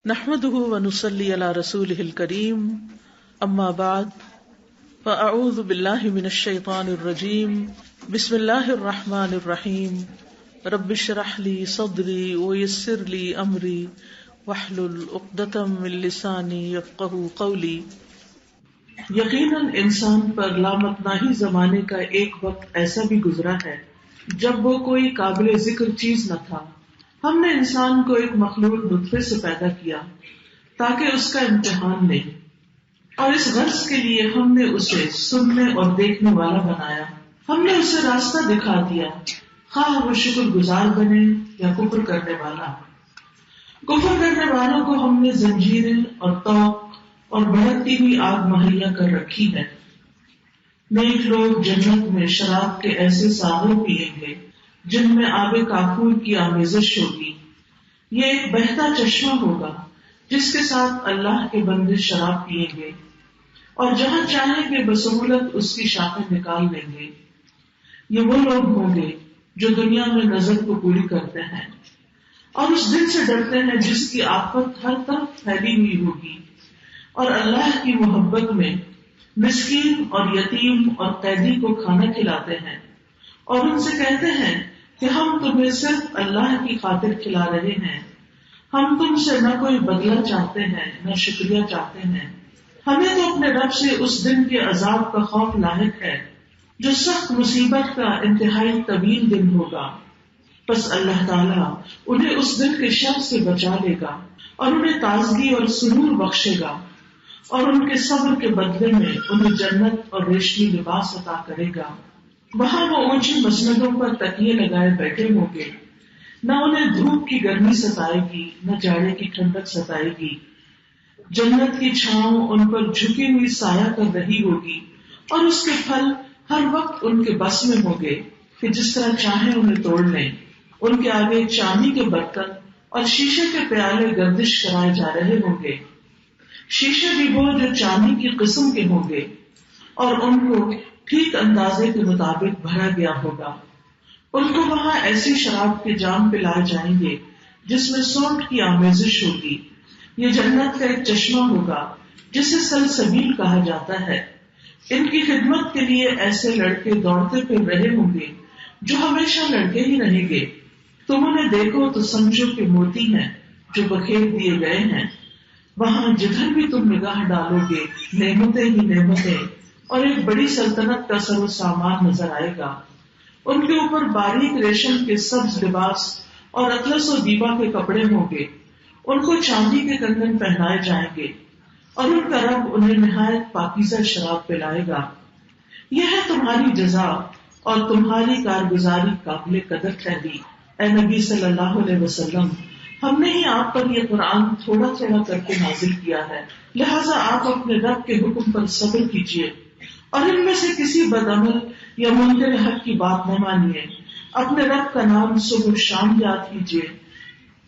نحمده ونصلي على رسوله الكريم اما بعد فاعوذ بالله من الشيطان الرجيم بسم الله الرحمن الرحيم رب اشرح لي صدري ويسر لي امري واحلل عقدة من لساني يفقهوا قولي۔ یقیناً انسان پر لامتناہی زمانے کا ایک وقت ایسا بھی گزرا ہے جب وہ کوئی قابل ذکر چیز نہ تھا۔ ہم نے انسان کو ایک مخلوق نطفے سے پیدا کیا تاکہ اس کا امتحان لیں، اور اس غرض کے لیے ہم نے اسے سننے اور دیکھنے والا بنایا۔ ہم نے اسے راستہ دکھا دیا، خواہ وہ شکر گزار بنے یا کفر کرنے والا۔ کفر کرنے والوں کو ہم نے زنجیریں اور طوق اور بھڑکتی ہوئی آگ مہیا کر رکھی ہے۔ نیک لوگ جنت میں شراب کے ایسے ساغر پیئیں گے جن میں آب کافور کی آمیزش ہوگی۔ یہ ایک بہتا چشمہ ہوگا جس کے ساتھ اللہ کے بندے شراب پیئیں گے، اور جہاں چاہیں گے بسہولت اس کی شاخیں نکال لیں گے۔ یہ وہ لوگ ہوں گے جو دنیا میں نظر کو پوری کرتے ہیں اور اس دن سے ڈرتے ہیں جس کی آفت ہر طرف پھیلی ہوئی ہوگی، اور اللہ کی محبت میں مسکین اور یتیم اور قیدی کو کھانا کھلاتے ہیں، اور ان سے کہتے ہیں کہ ہم تمہیں صرف اللہ کی خاطر کھلا رہے ہیں، ہم تم سے نہ کوئی بدلہ چاہتے ہیں نہ شکریہ چاہتے ہیں۔ ہمیں تو اپنے رب سے اس دن کے عذاب کا خوف لاحق ہے جو سخت مصیبت کا انتہائی طویل دن ہوگا۔ پس اللہ تعالیٰ انہیں اس دن کے شر سے بچا لے گا اور انہیں تازگی اور سرور بخشے گا، اور ان کے صبر کے بدلے میں انہیں جنت اور ریشمی لباس عطا کرے گا۔ وہاں وہ اونچی مسندوں پر تکیے لگائے بیٹھے ہوں گے، نہ انہیں دھوپ کی گرمی ستائے گی نہ جاڑے کی ٹھنڈک ستائے گی۔ جنت کی چھاؤں ان پر جھکی ہوئی سایہ کر رہی ہوگی، اور اس کے پھل ہر وقت ان کے بس میں ہوں گے کہ جس طرح چاہیں انہیں توڑ لیں۔ ان کے آگے چاندی کے برتن اور شیشے کے پیالے گردش کرائے جا رہے ہوں گے، شیشے بھی وہ جو چاندی کی قسم کے ہوں گے، اور ان کو ٹھیک اندازے کے مطابق بھرا گیا ہوگا۔ ان کو وہاں ایسی شراب کے جام پلائے جائیں گے جس میں سونٹ کی آمیزش ہوگی۔ یہ جنت کا ایک چشمہ ہوگا جسے سلسبیل کہا جاتا ہے۔ ان کی خدمت کے لیے ایسے لڑکے دوڑتے پھر رہے ہوں گے جو ہمیشہ لڑکے ہی رہیں گے۔ تم انہیں دیکھو تو سمجھو کہ موتی ہیں جو بکھیر دیے گئے ہیں۔ وہاں جدھر بھی تم نگاہ ڈالو گے نعمتیں ہی نعمتیں، اور ایک بڑی سلطنت کا سر و سامان نظر آئے گا۔ ان کے اوپر باریک ریشم کے سبز لباس اور اطلس و دیبا کے کپڑے ہوں گے۔ ان کو چاندی کے کنگن پہنائے جائیں گے، اور ان کا رب انہیں نہایت پاکیزہ شراب پلائے گا۔ یہ ہے تمہاری جزا اور تمہاری کارگزاری قابل قدر ٹھہری۔ اے نبی صلی اللہ علیہ وسلم، ہم نے ہی آپ پر یہ قرآن تھوڑا تھوڑا کر کے نازل کیا ہے، لہٰذا آپ اپنے رب کے حکم پر صبر کیجیے، اور ان میں سے کسی بدعمل یا منکر حق کی بات نہ مانیے۔ اپنے رب کا نام صبح شام یاد کیجیے،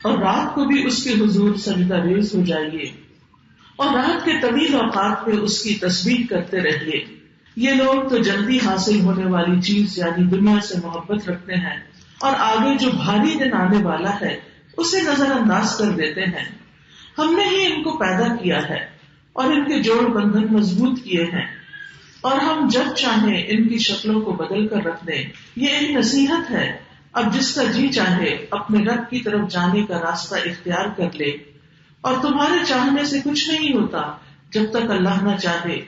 اور رات کو بھی اس کے حضور سجدہ ریز ہو جائیے، اور رات کے طویل اوقات میں اس کی تسبیح کرتے رہیے۔ یہ لوگ تو جلدی حاصل ہونے والی چیز یعنی دنیا سے محبت رکھتے ہیں، اور آگے جو بھاری دن آنے والا ہے اسے نظر انداز کر دیتے ہیں۔ ہم نے ہی ان کو پیدا کیا ہے اور ان کے جوڑ بندھن مضبوط کیے ہیں، اور ہم جب چاہیں ان کی شکلوں کو بدل کر رکھ دیں۔ یہ ایک نصیحت ہے، اب جس کا جی چاہے اپنے رب کی طرف جانے کا راستہ اختیار کر لے، اور تمہارے چاہنے سے کچھ نہیں ہوتا جب تک اللہ نہ چاہے۔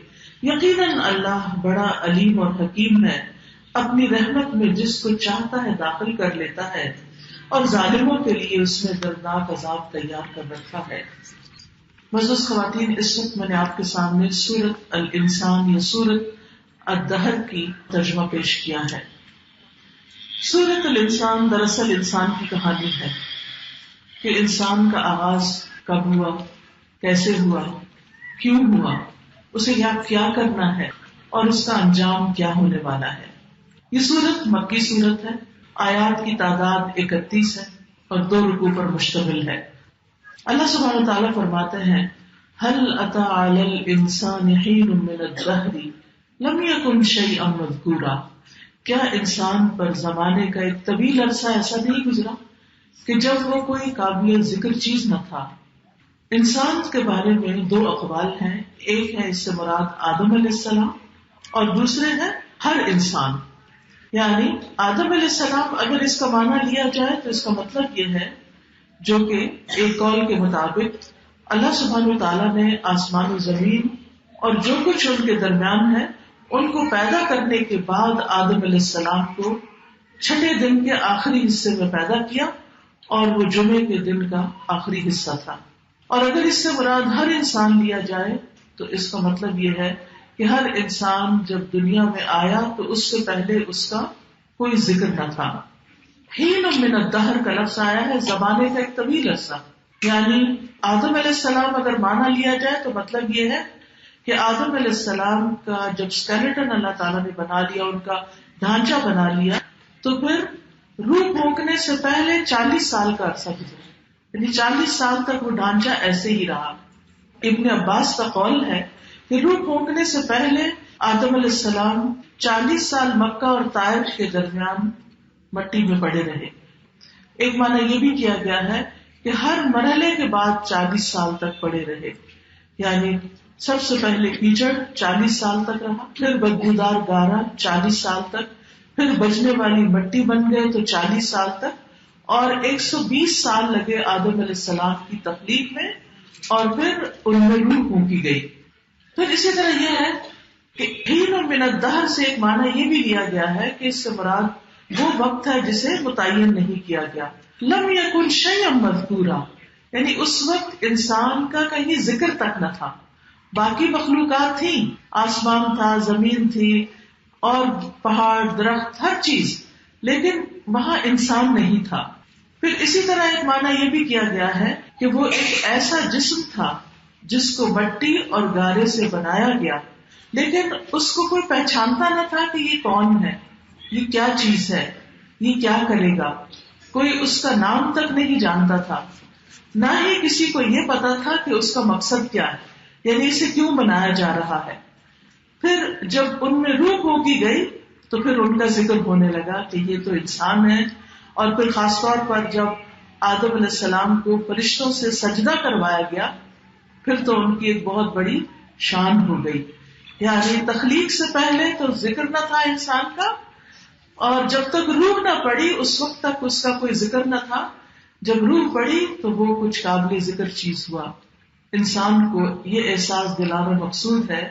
یقیناً اللہ بڑا علیم اور حکیم ہے، اپنی رحمت میں جس کو چاہتا ہے داخل کر لیتا ہے، اور ظالموں کے لیے اس میں دردناک عذاب تیار کر رکھا ہے۔ معزز خواتین، اس وقت میں نے آپ کے سامنے سورۃ الانسان یا سورۃ الدہر کی ترجمہ پیش کیا ہے۔ سورۃ الانسان دراصل انسان کی کہانی ہے کہ انسان کا آغاز کب ہوا، کیسے ہوا، کیوں ہوا، اسے کیا کرنا ہے، اور اس کا انجام کیا ہونے والا ہے۔ یہ سورت مکی سورت ہے، آیات کی تعداد 31 ہے اور 2 رکوع پر مشتمل ہے۔ اللہ سبحانہ وتعالیٰ فرماتے ہیں، هل أتى على الإنسان حين من الدهر لم يكن شيئا مذكورا، کیا انسان پر زمانے کا ایک طویل عرصہ ایسا نہیں گزرا کہ جب وہ کوئی قابل ذکر چیز نہ تھا۔ انسان کے بارے میں دو اقوال ہیں، ایک ہے اس سے مراد آدم علیہ السلام اور دوسرے ہے ہر انسان. یعنی آدم علیہ السلام اگر اس کا معنی لیا جائے تو اس کا مطلب یہ ہے، جو کہ ایک قول کے مطابق اللہ سبحانہ وتعالیٰ نے آسمان و زمین اور جو کچھ ان کے درمیان ہے ان کو پیدا کرنے کے بعد آدم علیہ السلام کو چھٹے دن کے آخری حصے میں پیدا کیا، اور وہ جمعے کے دن کا آخری حصہ تھا. اور اگر اس سے مراد ہر انسان لیا جائے تو اس کا مطلب یہ ہے کہ ہر انسان جب دنیا میں آیا تو اس سے پہلے اس کا کوئی ذکر نہ تھا. حین من الدہر کا لفظ آیا ہے زمانے کا ایک طویل عرصہ، یعنی آدم علیہ السلام اگر مانا لیا جائے تو مطلب یہ ہے کہ آدم علیہ السلام کا جب اسکیلیٹن اللہ تعالیٰ نے بنا لیا، ان کا ڈھانچہ بنا لیا، تو پھر روح پھونکنے سے پہلے 40 سال کا عرصہ گزرا، یعنی 40 سال تک وہ ڈھانچہ ایسے ہی رہا. ابن عباس کا قول ہے کہ روح پھونکنے سے پہلے آدم علیہ السلام 40 سال مکہ اور طائف کے درمیان مٹی میں پڑے رہے. ایک معنی یہ بھی کیا گیا ہے کہ ہر مرحلے کے بعد 40 سال تک پڑے رہے، یعنی سب سے پہلے کیچڑ 40 سال تک رہا، پھر بدبودار گارا 40 سال تک، پھر بجنے والی مٹی بن گئے تو 40 سال تک، اور 120 سال لگے آدم علیہ السلام کی تخلیق میں، اور پھر ان میں روح پھونکی گئی. پھر اسی طرح یہ ہے کہ حین من الدہر سے ایک معنی یہ بھی لیا گیا ہے کہ اس سے مراد وہ وقت ہے جسے متعین نہیں کیا گیا. لم یکن شیئا مذکورا، یعنی اس وقت انسان کا کہیں ذکر تک نہ تھا. باقی مخلوقات تھیں، آسمان تھا، زمین تھی، اور پہاڑ، درخت، ہر چیز، لیکن وہاں انسان نہیں تھا. پھر اسی طرح ایک معنی یہ بھی کیا گیا ہے کہ وہ ایک ایسا جسم تھا جس کو مٹی اور گارے سے بنایا گیا، لیکن اس کو کوئی پہچانتا نہ تھا کہ یہ کون ہے، یہ کیا چیز ہے، یہ کیا کرے گا. کوئی اس کا نام تک نہیں جانتا تھا، نہ ہی کسی کو یہ پتا تھا کہ اس کا مقصد کیا ہے، یعنی اسے کیوں بنایا جا رہا ہے. پھر جب ان میں روح پھونکی گئی تو پھر ان کا ذکر ہونے لگا کہ یہ تو انسان ہے. اور پھر خاص طور پر جب آدم علیہ السلام کو فرشتوں سے سجدہ کروایا گیا، پھر تو ان کی ایک بہت بڑی شان ہو گئی. یعنی تخلیق سے پہلے تو ذکر نہ تھا انسان کا، اور جب تک روح نہ پڑی اس وقت تک اس کا کوئی ذکر نہ تھا. جب روح پڑی تو وہ کچھ قابل ذکر چیز ہوا. انسان کو یہ احساس دلانا مقصود ہے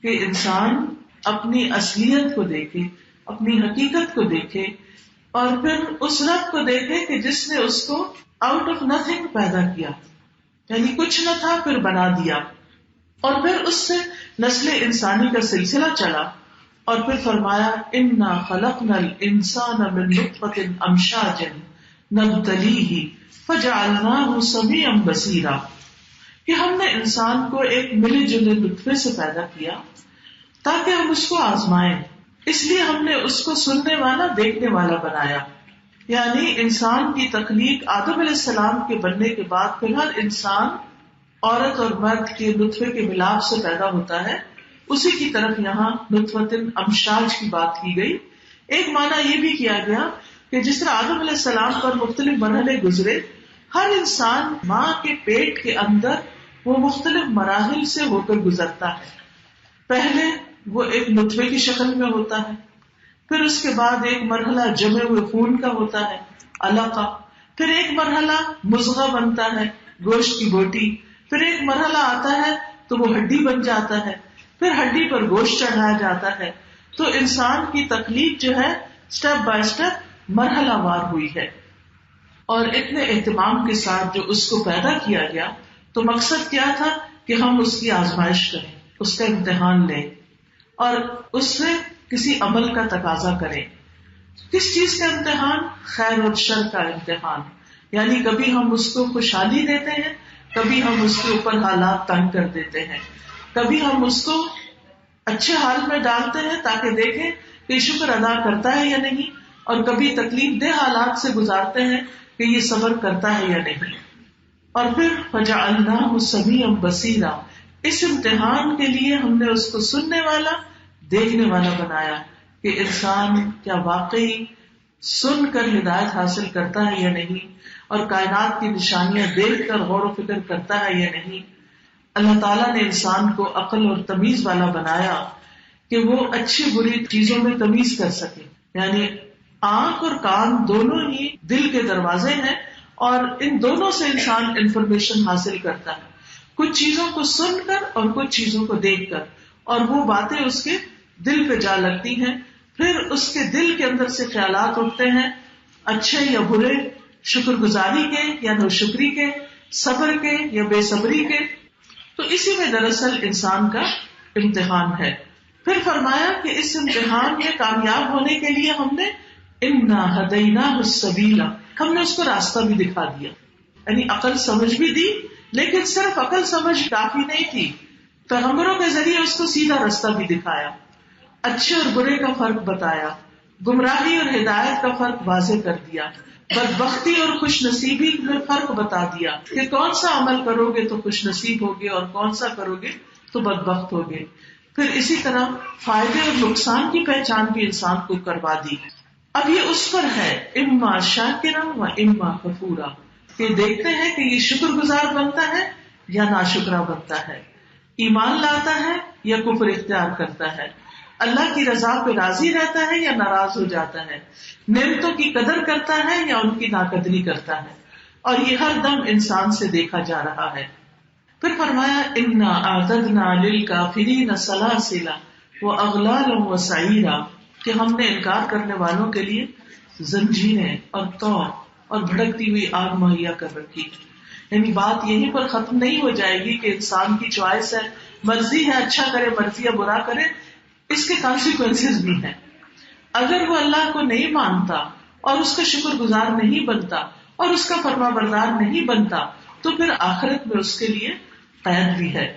کہ انسان اپنی اصلیت کو دیکھے، اپنی حقیقت کو دیکھے، اور پھر اس رب کو دیکھے کہ جس نے اس کو آؤٹ آف نتھنگ پیدا کیا، یعنی کچھ نہ تھا پھر بنا دیا. اور پھر اس سے نسل انسانی کا سلسلہ چلا، اور پھر فرمایا انا خلقنا الانسان من نطفۃ امشاج نبتلیہ فجعلناہ سمیعا بصیرا، کہ ہم نے انسان کو ایک ملے جلے نطفے سے پیدا کیا تاکہ ہم اس کو آزمائیں، اس لیے ہم نے اس کو سننے والا، دیکھنے والا بنایا. یعنی انسان کی تخلیق آدم علیہ السلام کے بننے کے بعد پھر ہر انسان عورت اور مرد کے نطفے کے ملاپ سے پیدا ہوتا ہے. اسی کی طرف یہاں نطفۃ امشاج کی بات کی گئی. ایک معنی یہ بھی کیا گیا کہ جس طرح آدم علیہ السلام پر مختلف مرحلے گزرے، ہر انسان ماں کے پیٹ کے اندر وہ مختلف مراحل سے ہو کر گزرتا ہے. پہلے وہ ایک نطفے کی شکل میں ہوتا ہے، پھر اس کے بعد ایک مرحلہ جمے ہوئے خون کا ہوتا ہے، علقہ، پھر ایک مرحلہ مضغہ بنتا ہے، گوشت کی بوٹی، پھر ایک مرحلہ آتا ہے تو وہ ہڈی بن جاتا ہے، پھر ہڈی پر گوشت چڑھایا جاتا ہے. تو انسان کی تخلیق جو ہے سٹیپ بائی سٹیپ مرحلہ وار ہوئی ہے. اور اتنے اہتمام کے ساتھ جو اس کو پیدا کیا گیا، تو مقصد کیا تھا کہ ہم اس کی آزمائش کریں، اس کا امتحان لیں، اور اس سے کسی عمل کا تقاضا کریں. کس چیز کا امتحان؟ خیر اور شر کا امتحان. یعنی کبھی ہم اس کو خوشحالی دیتے ہیں، کبھی ہم اس کے اوپر حالات تنگ کر دیتے ہیں، کبھی ہم اس کو اچھے حال میں ڈالتے ہیں تاکہ دیکھیں کہ شکر ادا کرتا ہے یا نہیں، اور کبھی تکلیف دہ حالات سے گزارتے ہیں کہ یہ صبر کرتا ہے یا نہیں. اور پھر فجعلناہ سمیعا بصیرا، اس امتحان کے لیے ہم نے اس کو سننے والا، دیکھنے والا بنایا کہ انسان کیا واقعی سن کر ہدایت حاصل کرتا ہے یا نہیں، اور کائنات کی نشانیاں دیکھ کر غور و فکر کرتا ہے یا نہیں. اللہ تعالیٰ نے انسان کو عقل اور تمیز والا بنایا کہ وہ اچھی بری چیزوں میں تمیز کر سکے. یعنی آنکھ اور کان دونوں ہی دل کے دروازے ہیں اور ان دونوں سے انسان انفارمیشن حاصل کرتا ہے، کچھ چیزوں کو سن کر اور کچھ چیزوں کو دیکھ کر، اور وہ باتیں اس کے دل پہ جا لگتی ہیں. پھر اس کے دل کے اندر سے خیالات اٹھتے ہیں، اچھے یا برے، شکر گزاری کے یا نوشکری کے، صبر کے یا بے صبری کے. تو اسی میں دراصل انسان کا امتحان ہے. پھر فرمایا کہ اس امتحان میں کامیاب ہونے کے لیے ہم نے انا ہدیناہ السبیل، ہم نے اس کو راستہ بھی دکھا دیا. یعنی عقل سمجھ بھی دی، لیکن صرف عقل سمجھ کافی نہیں تھی، پیغمبروں کے ذریعے اس کو سیدھا راستہ بھی دکھایا، اچھے اور برے کا فرق بتایا، گمراہی اور ہدایت کا فرق واضح کر دیا، بدبختی اور خوش نصیبی میں فرق بتا دیا کہ کون سا عمل کرو گے تو خوش نصیب ہوگے اور کون سا کرو گے تو بدبخت ہوگے. پھر اسی طرح فائدے اور نقصان کی پہچان بھی انسان کو کروا دی. اب یہ اس پر ہے اما شاکرا و اما کفورا، کہ دیکھتے ہیں کہ یہ شکر گزار بنتا ہے یا ناشکرا بنتا ہے، ایمان لاتا ہے یا کفر اختیار کرتا ہے، اللہ کی رضا پہ راضی رہتا ہے یا ناراض ہو جاتا ہے، نعمتوں کی قدر کرتا ہے یا ان کی ناقدری کرتا ہے. اور یہ ہر دم انسان سے دیکھا جا رہا ہے. پھر فرمایا انا اعتدنا للکافرین سلاسل واغلالا وسعیرا، کہ ہم نے انکار کرنے والوں کے لیے زنجیریں اور طوق اور بھڑکتی ہوئی آگ مہیا کر رکھی. یعنی بات یہیں پر ختم نہیں ہو جائے گی کہ انسان کی چوائس ہے، مرضی ہے اچھا کرے مرضی ہے برا کرے، اس کے کانسیکوینسز بھی ہیں. اگر وہ اللہ کو نہیں مانتا اور اس کا شکر گزار نہیں بنتا اور اس کا فرما بردار نہیں بنتا تو پھر آخرت میں اس کے لیے قید بھی ہے.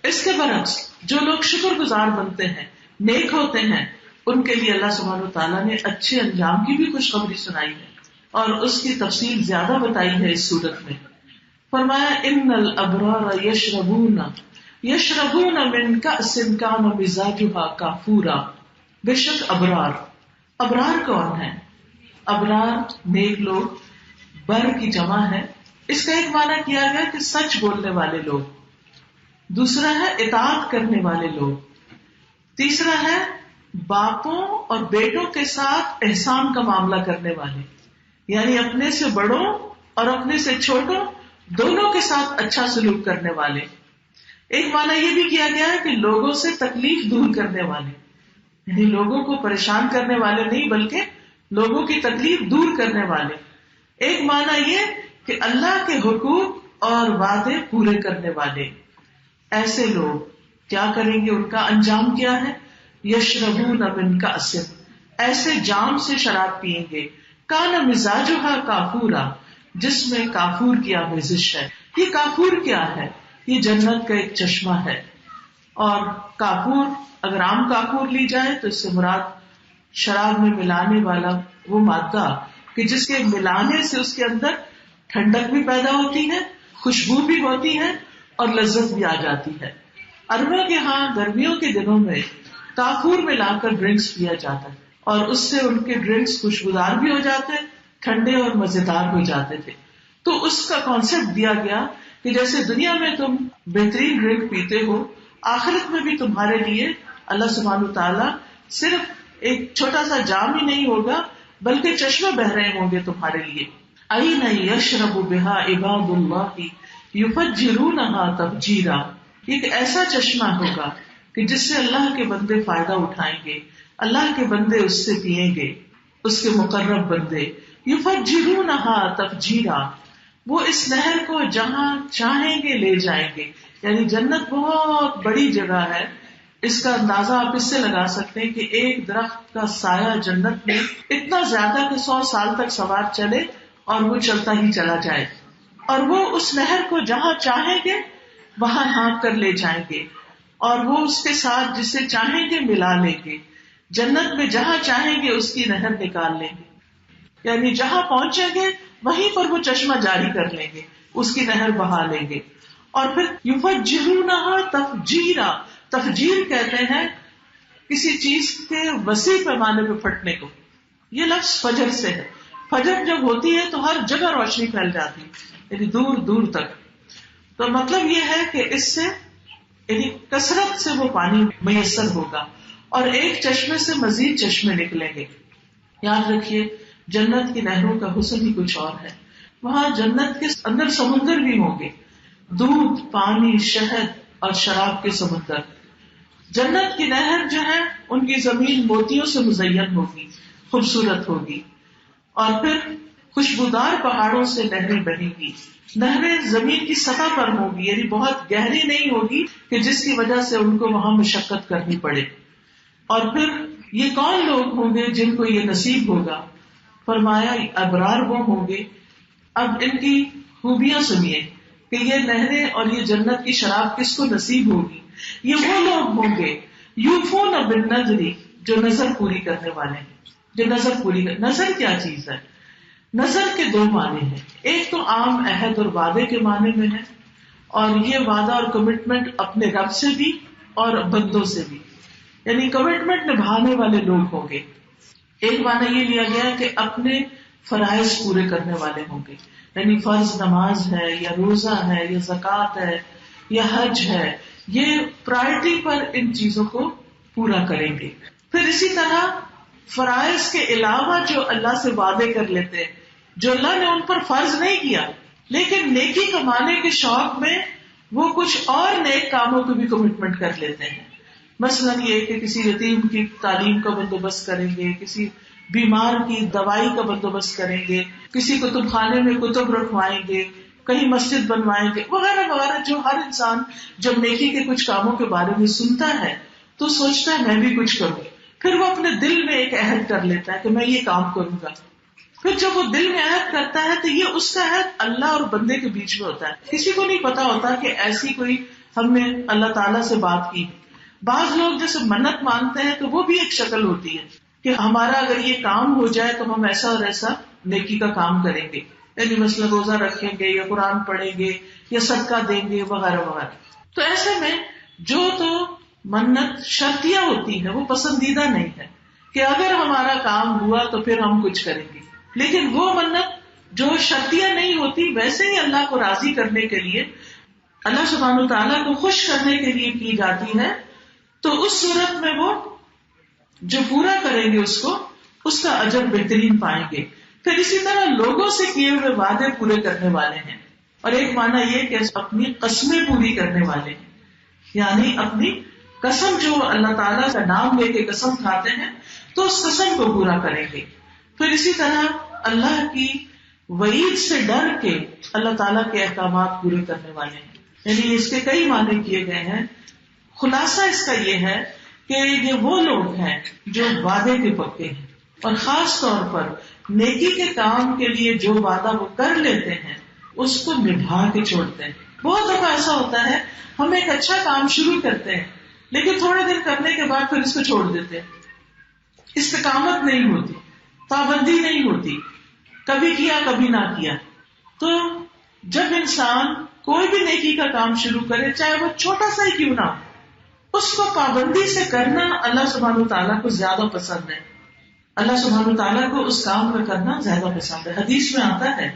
اس کے برعکس جو لوگ شکر گزار بنتے ہیں، نیک ہوتے ہیں، ان کے لیے اللہ سبحانہ و تعالیٰ نے اچھے انجام کی بھی خوشخبری سنائی ہے اور اس کی تفصیل زیادہ بتائی ہے اس صورت میں. فرمایا ان الابرار یشربون من کأس کان مزاجها کافورا، بے شک ابرار کون ہے؟ ابرار نیک لوگ، بر کی جمع ہے. اس کا ایک معنی کیا گیا کہ سچ بولنے والے لوگ، دوسرا ہے اطاعت کرنے والے لوگ، تیسرا ہے باپوں اور بیٹوں کے ساتھ احسان کا معاملہ کرنے والے، یعنی اپنے سے بڑوں اور اپنے سے چھوٹوں دونوں کے ساتھ اچھا سلوک کرنے والے. ایک معنی یہ بھی کیا گیا ہے کہ لوگوں سے تکلیف دور کرنے والے، یعنی لوگوں کو پریشان کرنے والے نہیں بلکہ لوگوں کی تکلیف دور کرنے والے. ایک معنی یہ کہ اللہ کے حقوق اور وعدے پورے کرنے والے. ایسے لوگ کیا کریں گے؟ ان کا انجام کیا ہے؟ یشربون من کأس، ایسے جام سے شراب پیئیں گے، کان مزاجھا کافورا، جس میں کافور کی آمیزش ہے. یہ کافور کیا ہے؟ یہ جنت کا ایک چشمہ ہے. اور کافور اگر عام کافور لی جائے تو اس سے مراد شراب میں ملانے والا وہ مادہ کہ جس کے ملانے سے اس کے اندر ٹھنڈک بھی پیدا ہوتی ہے، خوشبو بھی ہوتی ہے اور لذت بھی آ جاتی ہے. عربوں کے ہاں گرمیوں کے دنوں میں کافور ملا کر ڈرنکس پیا جاتا ہے اور اس سے ان کے ڈرنکس خوشبودار بھی ہو جاتے، ٹھنڈے اور مزیدار ہو جاتے تھے. تو اس کا کانسیپٹ دیا گیا کہ جیسے دنیا میں تم بہترین ڈرنک پیتے ہو، آخرت میں بھی تمہارے لیے اللہ سبحانہ تعالیٰ صرف ایک چھوٹا سا جام ہی نہیں ہوگا بلکہ چشمے بہ رہے ہوں گے تمہارے لیے. این یشرب بہا عباد اللہ یفجرونہا تفجیرا، ایک ایسا چشمہ ہوگا کہ جس سے اللہ کے بندے فائدہ اٹھائیں گے، اللہ کے بندے اس سے پیئیں گے، اس کے مقرب بندے. یفجرونہا تفجیرا، وہ اس نہر کو جہاں چاہیں گے لے جائیں گے. یعنی جنت بہت بڑی جگہ ہے. اس کا اندازہ آپ اس سے لگا سکتے ہیں کہ ایک درخت کا سایہ جنت میں اتنا زیادہ کہ 100 سال تک سوار چلے اور وہ چلتا ہی چلا جائے. اور وہ اس نہر کو جہاں چاہیں گے وہاں ہانک کر لے جائیں گے اور وہ اس کے ساتھ جسے چاہیں گے ملا لیں گے. جنت میں جہاں چاہیں گے اس کی نہر نکال لیں گے، یعنی جہاں پہنچیں گے وہیں پر وہ چشمہ جاری کر لیں گے، اس کی نہر بہا لیں گے. اور پھر یفجرونہا تفجیرا، تفجیر کہتے ہیں کسی چیز کے وسیع پیمانے پہ پھٹنے کو. یہ لفظ فجر سے ہے. فجر جب ہوتی ہے تو ہر جگہ روشنی پھیل جاتی ہے، یعنی دور دور تک. تو مطلب یہ ہے کہ اس سے یعنی کثرت سے وہ پانی میسر ہوگا اور ایک چشمے سے مزید چشمے نکلیں گے. یاد رکھیے جنت کی نہروں کا حسن ہی کچھ اور ہے. وہاں جنت کے اندر سمندر بھی ہوں گے، دودھ، پانی، شہد اور شراب کے سمندر. جنت کی نہر جو ہے ان کی زمین موتیوں سے مزین ہوگی، خوبصورت ہوگی، اور پھر خوشبودار پہاڑوں سے نہریں بہیں گی. نہریں زمین کی سطح پر ہوگی، یعنی بہت گہری نہیں ہوگی کہ جس کی وجہ سے ان کو وہاں مشقت کرنی پڑے. اور پھر یہ کون لوگ ہوں گے جن کو یہ نصیب ہوگا؟ فرمایا ابرار وہ ہوں گے. اب ان کی خوبیاں سنیے کہ یہ نہریں اور یہ جنت کی شراب کس کو نصیب ہوگی. یہ وہ لوگ ہوں گے یوفون بالنذر، جو نظر پوری کرنے والے ہیں. جو نظر پوری نظر کیا چیز ہے؟ نظر کے دو معنی ہیں. ایک تو عام عہد اور وعدے کے معنی میں ہے، اور یہ وعدہ اور کمٹمنٹ اپنے رب سے بھی اور بندوں سے بھی، یعنی کمٹمنٹ نبھانے والے لوگ ہوں گے. ایک معنی یہ لیا گیا کہ اپنے فرائض پورے کرنے والے ہوں گے، یعنی فرض نماز ہے یا روزہ ہے یا زکوٰۃ ہے یا حج ہے، یہ پرائرٹی پر ان چیزوں کو پورا کریں گے. پھر اسی طرح فرائض کے علاوہ جو اللہ سے وعدے کر لیتے ہیں، جو اللہ نے ان پر فرض نہیں کیا لیکن نیکی کمانے کے شوق میں وہ کچھ اور نیک کاموں کو بھی کمٹمنٹ کر لیتے ہیں. مثلا یہ کہ کسی یتیم کی تعلیم کا بندوبست کریں گے، کسی بیمار کی دوائی کا بندوبست کریں گے، کسی کتب خانے میں کتب رکھوائیں گے، کہیں مسجد بنوائیں گے، وغیرہ وغیرہ. جو ہر انسان جب نیکی کے کچھ کاموں کے بارے میں سنتا ہے تو سوچتا ہے میں بھی کچھ کروں. پھر وہ اپنے دل میں ایک عہد کر لیتا ہے کہ میں یہ کام کروں گا. پھر جب وہ دل میں عہد کرتا ہے تو یہ اس کا عہد اللہ اور بندے کے بیچ میں ہوتا ہے. کسی کو نہیں پتا ہوتا کہ ایسی کوئی ہم نے اللہ تعالیٰ سے بات کی. بعض لوگ جیسے منت مانتے ہیں تو وہ بھی ایک شکل ہوتی ہے کہ ہمارا اگر یہ کام ہو جائے تو ہم ایسا اور ایسا نیکی کا کام کریں گے، یعنی مثلا روزہ رکھیں گے یا قرآن پڑھیں گے یا صدقہ دیں گے وغیرہ وغیرہ. تو ایسے میں جو تو منت شرطیہ ہوتی ہے وہ پسندیدہ نہیں ہے کہ اگر ہمارا کام ہوا تو پھر ہم کچھ کریں گے. لیکن وہ منت جو شرطیہ نہیں ہوتی ویسے ہی اللہ کو راضی کرنے کے لیے، اللہ سبحانہ و تعالیٰ کو خوش کرنے کے لیے کی جاتی ہے، تو اس صورت میں وہ جو پورا کریں گے اس کا اجر بہترین پائیں گے. پھر اسی طرح لوگوں سے کیے ہوئے وعدے پورے کرنے والے ہیں. اور ایک معنی یہ کہ اپنی قسمیں پوری کرنے والے ہیں، یعنی اپنی قسم جو اللہ تعالیٰ کا نام لے کے قسم کھاتے ہیں تو اس قسم کو پورا کریں گے. پھر اسی طرح اللہ کی وعید سے ڈر کے اللہ تعالیٰ کے احکامات پورے کرنے والے ہیں. یعنی اس کے کئی معنی کیے گئے ہیں. خلاصہ اس کا یہ ہے کہ یہ وہ لوگ ہیں جو وعدے کے پکے ہیں، اور خاص طور پر نیکی کے کام کے لیے جو وعدہ وہ کر لیتے ہیں اس کو نبھا کے چھوڑتے ہیں. بہت دفعہ ایسا ہوتا ہے ہم ایک اچھا کام شروع کرتے ہیں لیکن تھوڑے دن کرنے کے بعد پھر اس کو چھوڑ دیتے ہیں. استقامت نہیں ہوتی، پابندی نہیں ہوتی، کبھی کیا کبھی نہ کیا. تو جب انسان کوئی بھی نیکی کا کام شروع کرے، چاہے وہ چھوٹا سا ہی کیوں نہ ہو، اس کو پابندی سے کرنا اللہ سبحانہ تعالیٰ کو زیادہ پسند ہے. اللہ سبحانہ تعالیٰ کو اس کام کا کرنا زیادہ پسند ہے. حدیث میں آتا ہے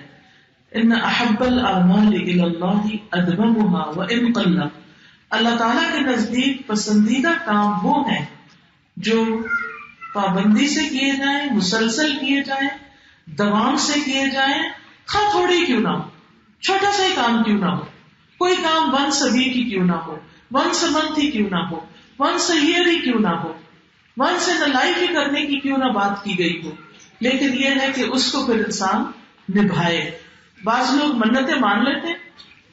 ان احب الاعمال الی اللہ ادومها وان قل. اللہ تعالیٰ کے نزدیک پسندیدہ کام وہ ہیں جو پابندی سے کیے جائیں، مسلسل کیے جائیں، دوام سے کیے جائیں، خواہ تھوڑی کیوں نہ ہو، چھوٹا سا ہی کام کیوں نہ ہو. کوئی کام ونس اے ویک ہی کیوں نہ ہو، ونس اے منتھ ہی کیوں نہ ہو، ونس اے ایئر ہی کیوں نہ ہو، ونس ان لائف ہی کرنے کی کیوں نہ بات کی گئی ہو، لیکن یہ ہے کہ اس کو پھر انسان نبھائے. بعض لوگ منتیں مان لیتے ہیں،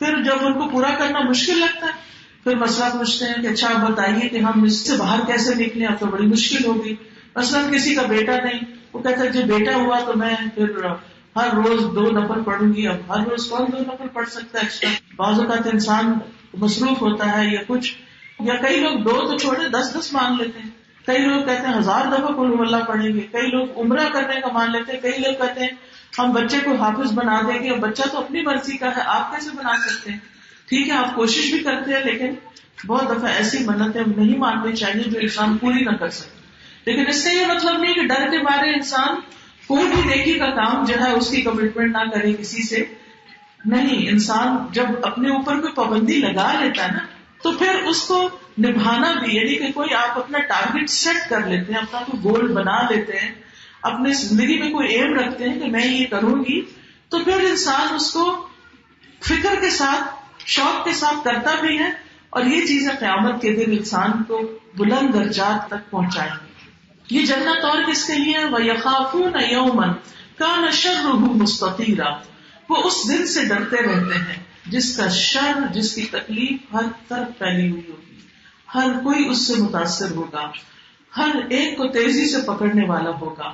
پھر جب ان کو پورا کرنا مشکل لگتا ہے پھر مسئلہ پوچھتے ہیں کہ اچھا بتائیے کہ ہم اس سے باہر کیسے نکلیں، اب تو بڑی مشکل ہوگی. مثلا کسی کا بیٹا نہیں، وہ کہتا ہے جب بیٹا ہوا تو میں پھر ہر روز 2 نفل پڑھوں گی. اب ہر روز کون 2 نفل پڑھ سکتا ہے ایکسٹرا؟ بعض اوقات انسان مصروف ہوتا ہے یا کچھ، یا کئی لوگ 2 تو چھوڑے 10 مان لیتے ہیں. کئی لوگ کہتے ہیں 1000 دفعہ قل ہو اللہ پڑھیں گے. کئی لوگ عمرہ کرنے کا مان لیتے ہیں. کئی لوگ کہتے ہیں ہم بچے کو حافظ بنا دیں گے. بچہ تو اپنی مرضی کا ہے، آپ کیسے بنا سکتے ہیں؟ ٹھیک ہے آپ کوشش بھی کرتے ہیں لیکن بہت دفعہ ایسی منتیں نہیں ماننی چاہیے جو انسان پوری نہ کر سکے. لیکن اس سے یہ مطلب نہیں کہ ڈر کے مارے انسان کوئی بھی نیکی کا کام جو ہے اس کی کمٹمنٹ نہ کرے کسی سے. نہیں، انسان جب اپنے اوپر کوئی پابندی لگا لیتا ہے نا تو پھر اس کو نبھانا بھی، یعنی کہ کوئی آپ اپنا ٹارگیٹ سیٹ کر لیتے ہیں، اپنا کوئی گول بنا لیتے ہیں، اپنے زندگی میں کوئی ایم رکھتے ہیں کہ میں یہ کروں گی، تو پھر انسان اس کو فکر کے ساتھ، شوق کے ساتھ کرتا بھی ہے، اور یہ چیزیں قیامت کے دن انسان کو بلند درجات تک پہنچائیں گی. یہ جنت اور کس کے لیے ہے؟ وَيَخَافُونَ يَوْمًا كَانَ شَرُّهُ مُسْتَطِيرًا، وہ اس دن سے ڈرتے رہتے ہیں جس کا شر، جس کی تکلیف ہر طرف پھیلی ہوئی ہوگی، ہر کوئی اس سے متاثر ہوگا، ہر ایک کو تیزی سے پکڑنے والا ہوگا.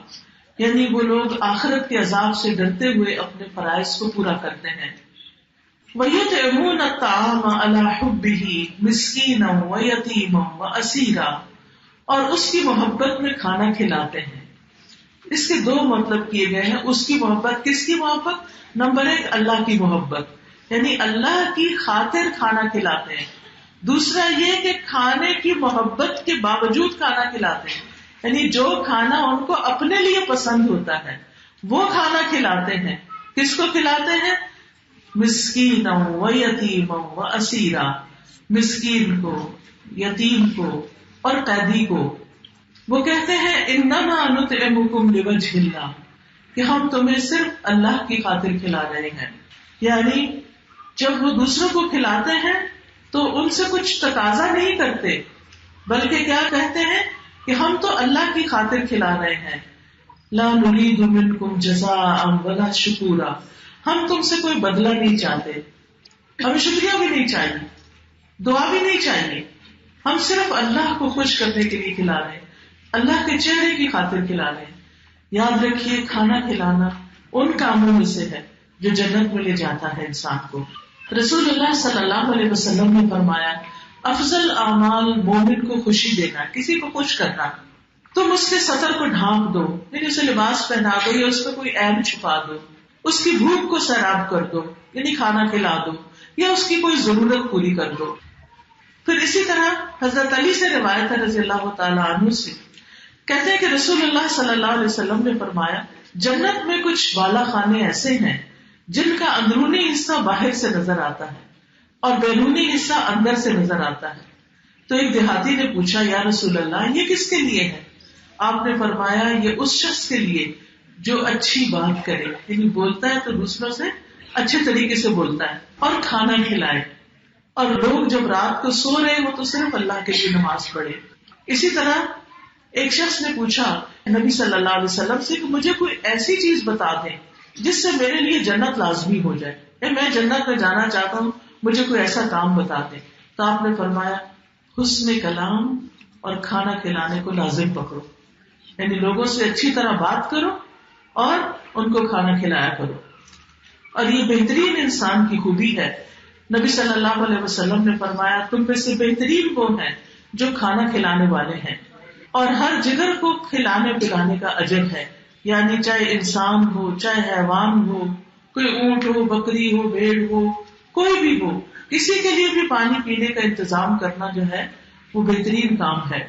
یعنی وہ لوگ آخرت کے عذاب سے ڈرتے ہوئے اپنے فرائض کو پورا کرتے ہیں. وَيُطْعِمُونَ الطَّعَامَ عَلَىٰ حُبِّهِ مِسْكِينًا وَيَتِيمًا وَأَسِيرًا، اور اس کی محبت میں کھانا کھلاتے ہیں. اس کے دو مطلب کیے گئے ہیں. اس کی محبت، کس کی محبت؟ نمبر 1 اللہ کی محبت، یعنی اللہ کی خاطر کھانا کھلاتے ہیں. دوسرا یہ کہ کھانے کی محبت کے باوجود کھانا کھلاتے ہیں، یعنی جو کھانا ان کو اپنے لیے پسند ہوتا ہے وہ کھانا کھلاتے ہیں. کس کو کھلاتے ہیں؟ مسکین و یتیم و اسیرا، مسکین کو، یتیم کو اور قیدی کو. وہ کہتے ہیں انما نطعمکم لوجہ اللہ، کہ ہم تمہیں صرف اللہ کی خاطر کھلا رہے ہیں. یعنی جب وہ دوسروں کو کھلاتے ہیں تو ان سے کچھ تقاضا نہیں کرتے، بلکہ کیا کہتے ہیں کہ ہم تو اللہ کی خاطر کھلا رہے ہیں. لا نريد منکم جزاء ولا شکورا، ہم تم سے کوئی بدلہ نہیں چاہتے، ہمیں شکریہ بھی نہیں چاہیے، دعا بھی نہیں چاہیے، ہم صرف اللہ کو خوش کرنے کے لیے کھلا رہے ہیں، اللہ کے چہرے کی خاطر کھلا رہے ہیں. یاد رکھیے کھانا کھلانا ان کاموں میں سے ہے جو جنت میں لے جاتا ہے انسان کو. رسول اللہ صلی اللہ علیہ وسلم نے فرمایا افضل اعمال مومن کو خوشی دینا، کسی کو خوش کرنا. تم اس کے سطر کو ڈھانپ دو، یعنی اسے لباس پہنا دو یا اس پہ کوئی عیب چھپا دو، اس کی بھوک کو سیراب کر دو، یعنی کھانا کھلا دو یا اس کی کوئی ضرورت پوری کر دو. پھر اسی طرح حضرت علی سے روایت ہے رضی اللہ تعالیٰ عنہ سے، کہتے ہیں کہ رسول اللہ صلی اللہ علیہ وسلم نے فرمایا جنت میں کچھ بالا خانے ایسے ہیں جن کا اندرونی حصہ باہر سے نظر آتا ہے اور بیرونی حصہ اندر سے نظر آتا ہے. تو ایک دیہاتی نے پوچھا یا رسول اللہ یہ کس کے لیے ہے؟ آپ نے فرمایا یہ اس شخص کے لیے جو اچھی بات کرے، یعنی بولتا ہے تو دوسروں سے اچھے طریقے سے بولتا ہے اور کھانا کھلائے، اور لوگ جب رات کو سو رہے ہو تو صرف اللہ کے لیے نماز پڑھے. اسی طرح ایک شخص نے پوچھا نبی صلی اللہ علیہ وسلم سے کہ مجھے کوئی ایسی چیز بتا دیں جس سے میرے لیے جنت لازمی ہو جائے، میں جنت میں جانا چاہتا ہوں، مجھے کوئی ایسا کام بتا دیں. تو آپ نے فرمایا حسن کلام اور کھانا کھلانے کو لازم پکڑو، یعنی لوگوں سے اچھی طرح بات کرو اور ان کو کھانا کھلایا کرو. اور یہ بہترین انسان کی خوبی ہے. نبی صلی اللہ علیہ وسلم نے فرمایا تم میں سے بہترین وہ ہیں جو کھانا کھلانے والے ہیں، اور ہر جگر کو کھلانے پلانے کا اجر ہے. یعنی چاہے انسان ہو، چاہے حیوان ہو، کوئی اونٹ ہو، بکری ہو، بھیڑ ہو، کوئی بھی ہو، کسی کے لیے بھی پانی پینے کا انتظام کرنا جو ہے وہ بہترین کام ہے.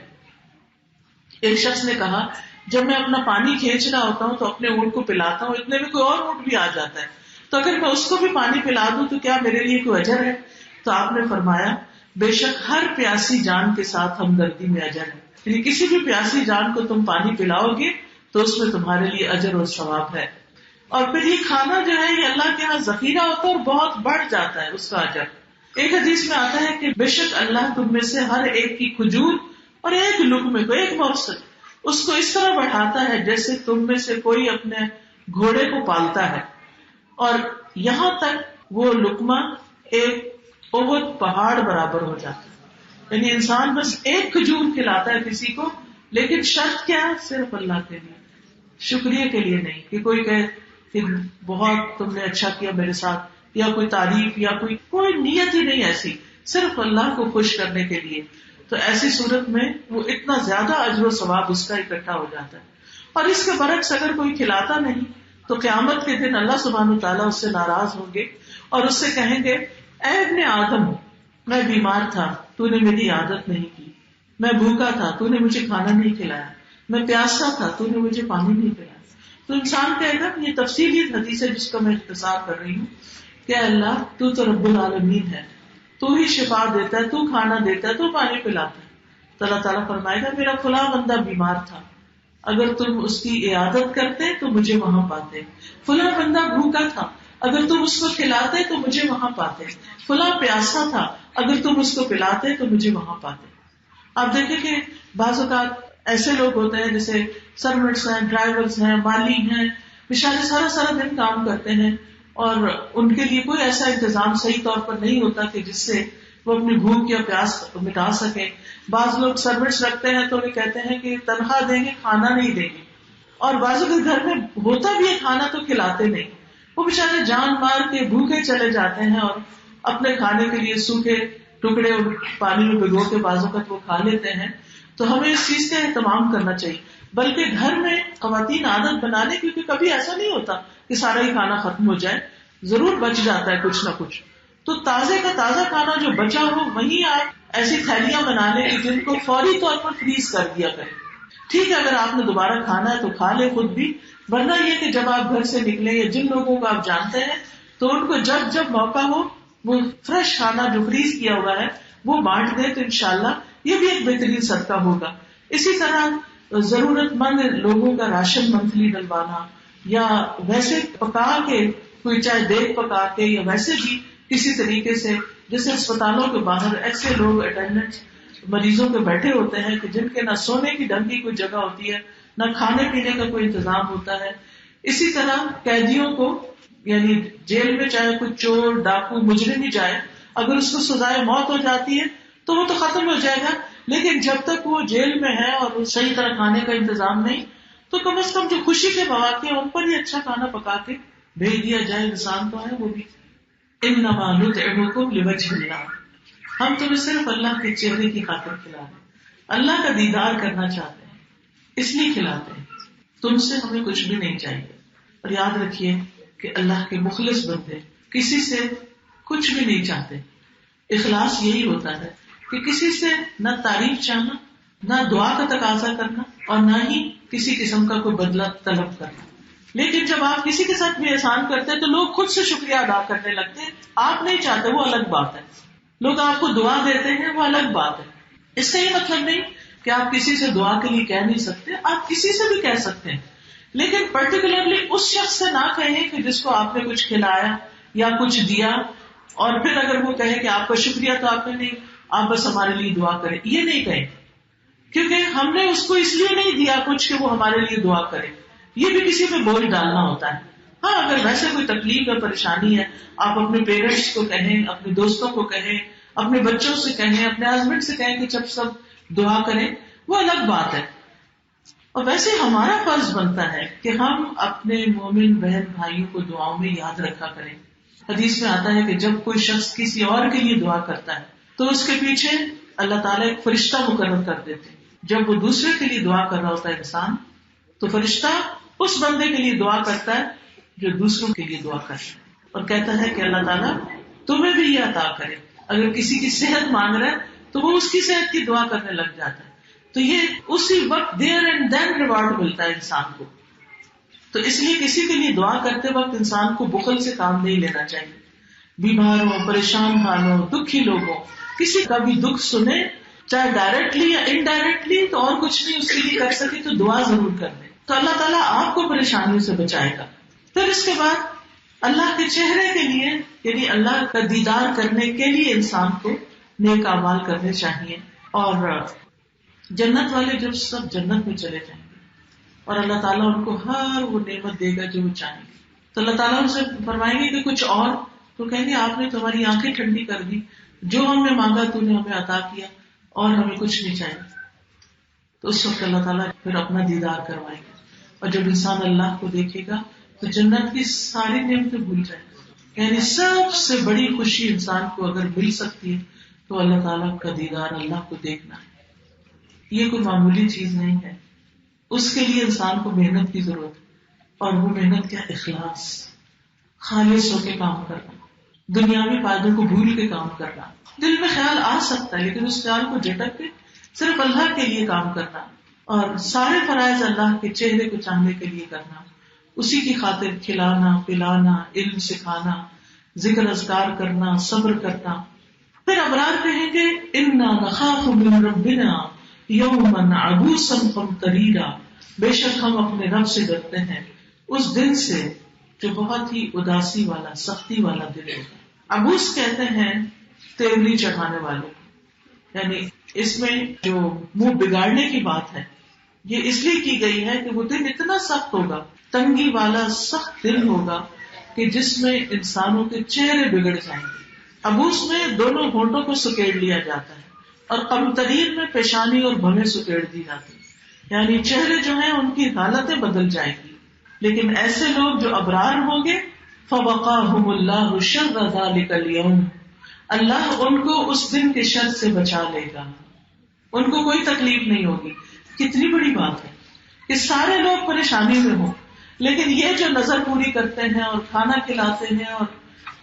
ایک شخص نے کہا جب میں اپنا پانی کھینچ رہا ہوتا ہوں تو اپنے اونٹ کو پلاتا ہوں، اتنے میں کوئی اور اونٹ بھی آ جاتا ہے، تو اگر میں اس کو بھی پانی پلا دوں تو کیا میرے لیے کوئی اجر ہے؟ تو آپ نے فرمایا بے شک ہر پیاسی جان کے ساتھ ہمدردی میں اجر ہے. یعنی کسی بھی پیاسی جان کو تم پانی پلاؤ گے تو اس میں تمہارے لیے اجر اور ثواب ہے. اور پھر یہ کھانا جو ہے یہ اللہ کے یہاں ذخیرہ ہوتا ہے اور بہت بڑھ جاتا ہے اس کا اجر. ایک حدیث میں آتا ہے کہ بے شک اللہ تم میں سے ہر ایک کی کھجور اور ایک لقمے کو، ایک موصل، اس کو اس طرح بڑھاتا ہے جیسے تم میں سے کوئی اپنے گھوڑے کو پالتا ہے، اور یہاں تک وہ لقمہ ایک احد پہاڑ برابر ہو جاتا ہے. یعنی انسان بس ایک کھجور کھلاتا ہے کسی کو، لیکن شرط کیا ہے؟ صرف اللہ کے لیے، شکریہ کے لیے نہیں کہ کوئی کہے کہ بہت تم نے اچھا کیا میرے ساتھ، یا کوئی تعریف یا کوئی نیت ہی نہیں ایسی، صرف اللہ کو خوش کرنے کے لیے. تو ایسی صورت میں وہ اتنا زیادہ اجر و ثواب اس کا اکٹھا ہو جاتا ہے. اور اس کے برعکس اگر کوئی کھلاتا نہیں تو قیامت کے دن اللہ سبحانہ وتعالیٰ اس سے ناراض ہوں گے اور اس سے کہیں گے اے ابن آدم میں بیمار تھا تو نے میری عادت نہیں کی، میں بھوکا تھا تو نے مجھے کھانا نہیں کھلایا، میں پیاسا تھا تو نے مجھے پانی نہیں پلایا، تو انسان کہے گا، یہ تفصیلی حدیث ہے جس کا میں اختصار کر رہی ہوں، کہ اللہ تو رب العالمین ہے، تو ہی شفا دیتا ہے، تو کھانا دیتا ہے، تو پانی پلاتا ہے. تو اللہ تعالیٰ فرمائے گا میرا فلاں بندہ بیمار تھا، اگر تم اس کی عیادت کرتے تو مجھے وہاں پاتے. فلاں بندہ بھوکا تھا، اگر تم اس کو کھلاتے تو مجھے وہاں پاتے. فلاں پیاسا تھا، اگر تم اس کو پلاتے تو مجھے وہاں پاتے. آپ دیکھیں کہ بعض اوقات ایسے لوگ ہوتے ہیں جیسے سروینٹس ہیں، ڈرائیورز ہیں، مالی ہیں، بیچارے سارا سارا دن کام کرتے ہیں اور ان کے لیے کوئی ایسا انتظام صحیح طور پر نہیں ہوتا کہ جس سے وہ اپنی بھوک یا پیاس مٹا سکیں. بعض لوگ سروینٹس رکھتے ہیں تو وہ کہتے ہیں کہ تنخواہ دیں گے، کھانا نہیں دیں گے، اور بعضوں کے گھر میں ہوتا بھی ہے کھانا تو کھلاتے نہیں. وہ بیچارے جان مار کے بھوکے چلے جاتے ہیں اور اپنے کھانے کے لیے سوکھے ٹکڑے پانی میں بھگو کے بعض اوقات وہ کھا لیتے ہیں. تو ہمیں اس چیز کا اہتمام کرنا چاہیے، بلکہ گھر میں خواتین عادت بنا لیں، کیونکہ کبھی ایسا نہیں ہوتا کہ سارا ہی کھانا ختم ہو جائے، ضرور بچ جاتا ہے کچھ نہ کچھ. تو تازے کا تازہ کھانا جو بچا ہو وہیں آپ ایسی تھیلیاں بنا لیں جن کو فوری طور پر فریز کر دیا کریں. ٹھیک ہے اگر آپ نے دوبارہ کھانا ہے تو کھا لے خود بھی، ورنہ یہ کہ جب آپ گھر سے نکلیں یا جن لوگوں کو آپ جانتے ہیں تو ان کو جب جب موقع ہو وہ فریش کھانا جو فریز کیا ہوا ہے وہ بانٹ دیں، تو انشاءاللہ یہ بھی ایک بہترین صدقہ ہوگا. اسی طرح ضرورت مند لوگوں کا راشن منتھلی ڈلوانا، یا ویسے پکا کے کوئی چاہے دیگ پکا کے یا ویسے بھی کسی طریقے سے، جیسے اسپتالوں کے باہر ایسے لوگ اٹینڈنٹ مریضوں کے بیٹھے ہوتے ہیں کہ جن کے نہ سونے کی ڈھنگ کی کوئی جگہ ہوتی ہے، نہ کھانے پینے کا کوئی انتظام ہوتا ہے. اسی طرح قیدیوں کو، یعنی جیل میں چاہے کوئی چور ڈاکو مجرم ہی جائے، اگر اس کو سزائے موت ہو جاتی ہے تو وہ تو ختم ہو جائے گا، لیکن جب تک وہ جیل میں ہے اور صحیح طرح کھانے کا انتظام نہیں، تو کم از کم جو خوشی کے مواقع ہیں ان پر ہی اچھا کھانا پکا کے بھیج دیا جائے. انسان تو ہے وہ بھی. انما نطعمکم لوجہ اللہ، ہم تمہیں صرف اللہ کے چہرے کی خاطر کھلا رہے ہیں، اللہ کا دیدار کرنا چاہتے ہیں، اس لیے کھلاتے ہیں. تم سے ہمیں کچھ بھی نہیں چاہیے. اور یاد رکھیے کہ اللہ کے مخلص بندے کسی سے کچھ بھی نہیں چاہتے. اخلاص یہی ہوتا ہے کہ کسی سے نہ تعریف چاہنا، نہ دعا کا تقاضا کرنا، اور نہ ہی کسی قسم کا کوئی بدلہ طلب کرنا. لیکن جب آپ کسی کے ساتھ بھی احسان کرتے ہیں تو لوگ خود سے شکریہ ادا کرنے لگتے ہیں. آپ نہیں چاہتے وہ الگ بات ہے، لوگ آپ کو دعا دیتے ہیں وہ الگ بات ہے. اس کا یہ مطلب نہیں کہ آپ کسی سے دعا کے لیے کہہ نہیں سکتے، آپ کسی سے بھی کہہ سکتے ہیں، لیکن پرٹیکولرلی اس شخص سے نہ کہیں کہ جس کو آپ نے کچھ کھلایا یا کچھ دیا، اور پھر اگر وہ کہے کہ آپ کا شکریہ تو آپ نے نہیں، آپ بس ہمارے لیے دعا کریں، یہ نہیں کہیں، کیونکہ ہم نے اس کو اس لیے نہیں دیا کچھ کہ وہ ہمارے لیے دعا کرے. یہ بھی کسی پہ بوجھ ڈالنا ہوتا ہے. ہاں اگر ویسے کوئی تکلیف یا پریشانی ہے، آپ اپنے پیرنٹس کو کہیں، اپنے دوستوں کو کہیں، اپنے بچوں سے کہیں، اپنے ہسبینڈ سے کہیں کہ جب سب دعا کریں، وہ الگ بات ہے. اور ویسے ہمارا فرض بنتا ہے کہ ہم اپنے مومن بہن بھائیوں کو دعاؤں میں یاد رکھا کریں. حدیث میں آتا ہے کہ جب کوئی شخص کسی اور کے لیے دعا کرتا ہے تو اس کے پیچھے اللہ تعالیٰ ایک فرشتہ مقرر کر دیتے ہیں. جب وہ دوسرے کے لیے دعا کر رہا ہوتا ہے انسان، تو فرشتہ اس بندے کے لیے دعا کرتا ہے جو دوسروں کے لیے دعا کرتا ہے، اور کہتا ہے کہ اللہ تعالیٰ تمہیں بھی یہ عطا کرے. اگر کسی کی صحت مانگ رہا ہے تو وہ اس کی صحت کی دعا کرنے لگ جاتا ہے. تو یہ اسی وقت دیر اینڈ دین ریوارڈ ملتا ہے انسان کو. تو اس لیے کسی کے لیے دعا کرتے وقت انسان کو بخل سے کام نہیں لینا چاہیے. بیمار ہو، پریشان حال ہو، دکھی لوگ ہو، کسی کا بھی دکھ سنے، چاہے ڈائریکٹلی یا انڈائریکٹلی، تو اور کچھ نہیں اس کے لیے کر سکے تو دعا ضرور کر دیں، تو اللہ تعالیٰ آپ کو پریشانیوں سے بچائے گا. پھر اس کے بعد اللہ کے چہرے کے لیے، یعنی اللہ کا دیدار کرنے کے لیے انسان کو نیک اعمال کرنے چاہیے. اور جنت والے جب سب جنت میں چلے جائیں گے اور اللہ تعالیٰ ان کو ہر وہ نعمت دے گا جو وہ چاہیں گے، تو اللہ تعالیٰ ان سے فرمائیں گے کہ کچھ اور، تو کہیں گے آپ نے تو ہماری آنکھیں ٹھنڈی کر دی، جو ہم نے مانگا تو نے ہمیں عطا کیا، اور ہمیں کچھ نہیں چاہیے. تو اس وقت اللہ تعالیٰ پھر اپنا دیدار کروائے گا، اور جب انسان اللہ کو دیکھے گا تو جنت کی ساری نعمتیں بھول جائے گا. یعنی سب سے بڑی خوشی انسان کو اگر مل سکتی ہے تو اللہ تعالیٰ کا دیدار، اللہ کو دیکھنا ہے. یہ کوئی معمولی چیز نہیں ہے، اس کے لیے انسان کو محنت کی ضرورت ہے. اور وہ محنت کیا؟ اخلاص، خالص ہو کے کام کرنا، دنیاوی فائدوں کو بھول کے کام کرنا. دل میں خیال آ سکتا ہے لیکن اس خیال کو جھٹک کے صرف اللہ کے لیے کام کرنا، اور سارے فرائض اللہ کے چہرے کو چاہنے کے لیے کرنا، اسی کی خاطر کھلانا پلانا، علم سکھانا، ذکر اذکار کرنا، صبر کرنا. پھر ابرار کہیں گے انا نخاف من ربنا یوما عبوسا قمطریرا، بے شک ہم اپنے رب سے ڈرتے ہیں اس دن سے جو بہت ہی اداسی والا، سختی والا دن ہوگا. عبوس کہتے ہیں تیوری چڑھانے والے، یعنی اس میں جو منہ بگاڑنے کی بات ہے یہ اس لیے کی گئی ہے کہ وہ دن اتنا سخت ہوگا، تنگی والا سخت دن ہوگا کہ جس میں انسانوں کے چہرے بگڑ جائیں گے. عبوس میں دونوں ہونٹوں کو سکیڑ لیا جاتا ہے اور قمطریر میں پیشانی اور بھویں سکیڑ دی جاتی، یعنی چہرے جو ہیں ان کی حالتیں بدل جائیں گی. لیکن ایسے لوگ جو ابرار ہوں گے فوقاہم اللہ شر ذلک اليوم، اللہ ان کو اس دن کے شر سے بچا لے گا، ان کو کوئی تکلیف نہیں ہوگی. کتنی بڑی بات ہے کہ سارے لوگ پریشانی میں ہوں، لیکن یہ جو نظر پوری کرتے ہیں اور کھانا کھلاتے ہیں اور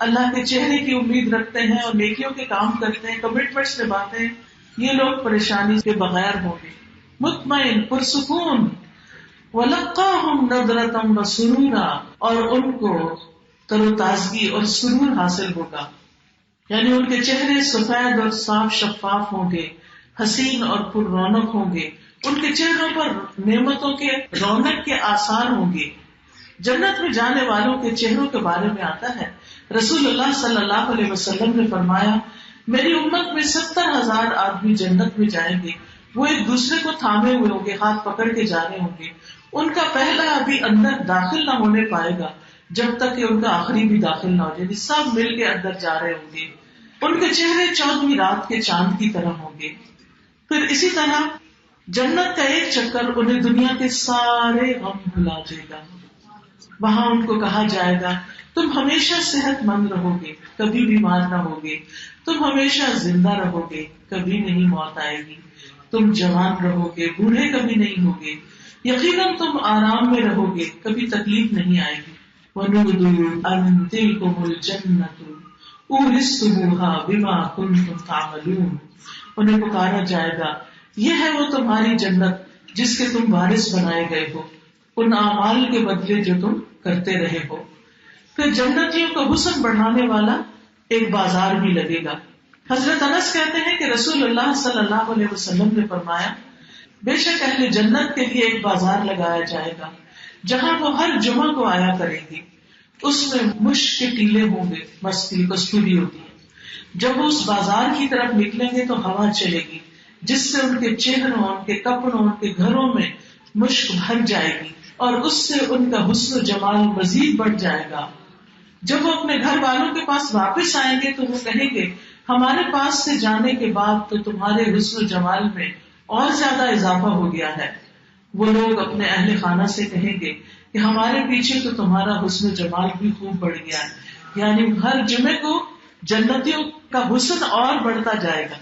اللہ کے چہرے کی امید رکھتے ہیں اور نیکیوں کے کام کرتے ہیں، کمٹمنٹس نبھاتے ہیں، یہ لوگ پریشانی کے بغیر ہوں گے، مطمئن پرسکون. وَلَقَّاهُمْ نَضْرَةً وَسُرُورًا، اور ان کو تر و تازگی اور سرور حاصل ہوگا، یعنی ان کے چہرے سفید اور صاف شفاف ہوں گے، حسین اور پر رونق ہوں گے، ان کے چہروں پر نعمتوں کے رونق کے آثار ہوں گے. جنت میں جانے والوں کے چہروں کے بارے میں آتا ہے، رسول اللہ صلی اللہ علیہ وسلم نے فرمایا میری امت میں 70,000 آدمی جنت میں جائیں گے، وہ ایک دوسرے کو تھامے ہوئے ہوں گے، ہاتھ پکڑ کے جا رہے ہوں گے، ان کا پہلا ابھی اندر داخل نہ ہونے پائے گا جب تک کہ ان کا آخری بھی داخل نہ ہو جائے، سب مل کے اندر جا رہے ہوں گے. ان کے چہرے 14ویں رات کے چاند کی طرح ہوں گے. پھر اسی طرح جنت کا ایک چکر انہیں دنیا کے سارے غم بھلا دے گا. وہاں ان کو کہا جائے گا تم ہمیشہ صحت مند رہو گے، کبھی بیمار نہ ہوگے، تم ہمیشہ زندہ رہو گے، کبھی نہیں موت آئے گی، تم جوان رہو گے، بوڑھے کبھی نہیں ہوگے، یقیناً تم آرام میں رہو گے، کبھی تکلیف نہیں آئے گی. وَنُودُوا أَن تِلْكُمُ الْجَنَّةُ أُورِثْتُمُوهَا بِمَا كُنتُمْ تَعْمَلُونَ، انہیں پکارا جائے گا یہ ہے وہ تمہاری جنت جس کے تم وارث بنائے گئے ہو ان اعمال کے بدلے جو تم کرتے رہے ہو. پھر جنتیوں کا حسن بڑھانے والا ایک بازار بھی لگے گا. حضرت انس کہتے ہیں کہ رسول اللہ صلی اللہ علیہ وسلم نے فرمایا بے شک اہل جنت کے لیے ایک بازار لگایا جائے گا جہاں وہ ہر جمعہ کو آیا کریں گی. اس میں مشک کے ٹیلے ہوں گے، مستی کستوری ہوتی ہے. جب وہ اس بازار کی طرف نکلیں گے تو ہوا چلے گی جس سے ان کے چہروں، ان کے کپڑوں، ان کے گھروں میں مشک بھر جائے گی اور اس سے ان کا حسن و جمال مزید بڑھ جائے گا. جب وہ اپنے گھر والوں کے پاس واپس آئیں گے تو وہ کہیں گے ہمارے پاس سے جانے کے بعد تو تمہارے حسن و جمال میں اور زیادہ اضافہ ہو گیا ہے. وہ لوگ اپنے اہل خانہ سے کہیں گے کہ ہمارے پیچھے تو تمہارا حسن و جمال بھی خوب بڑھ گیا ہے. یعنی ہر جمعے کو جنتیوں کا حسن اور بڑھتا جائے گا،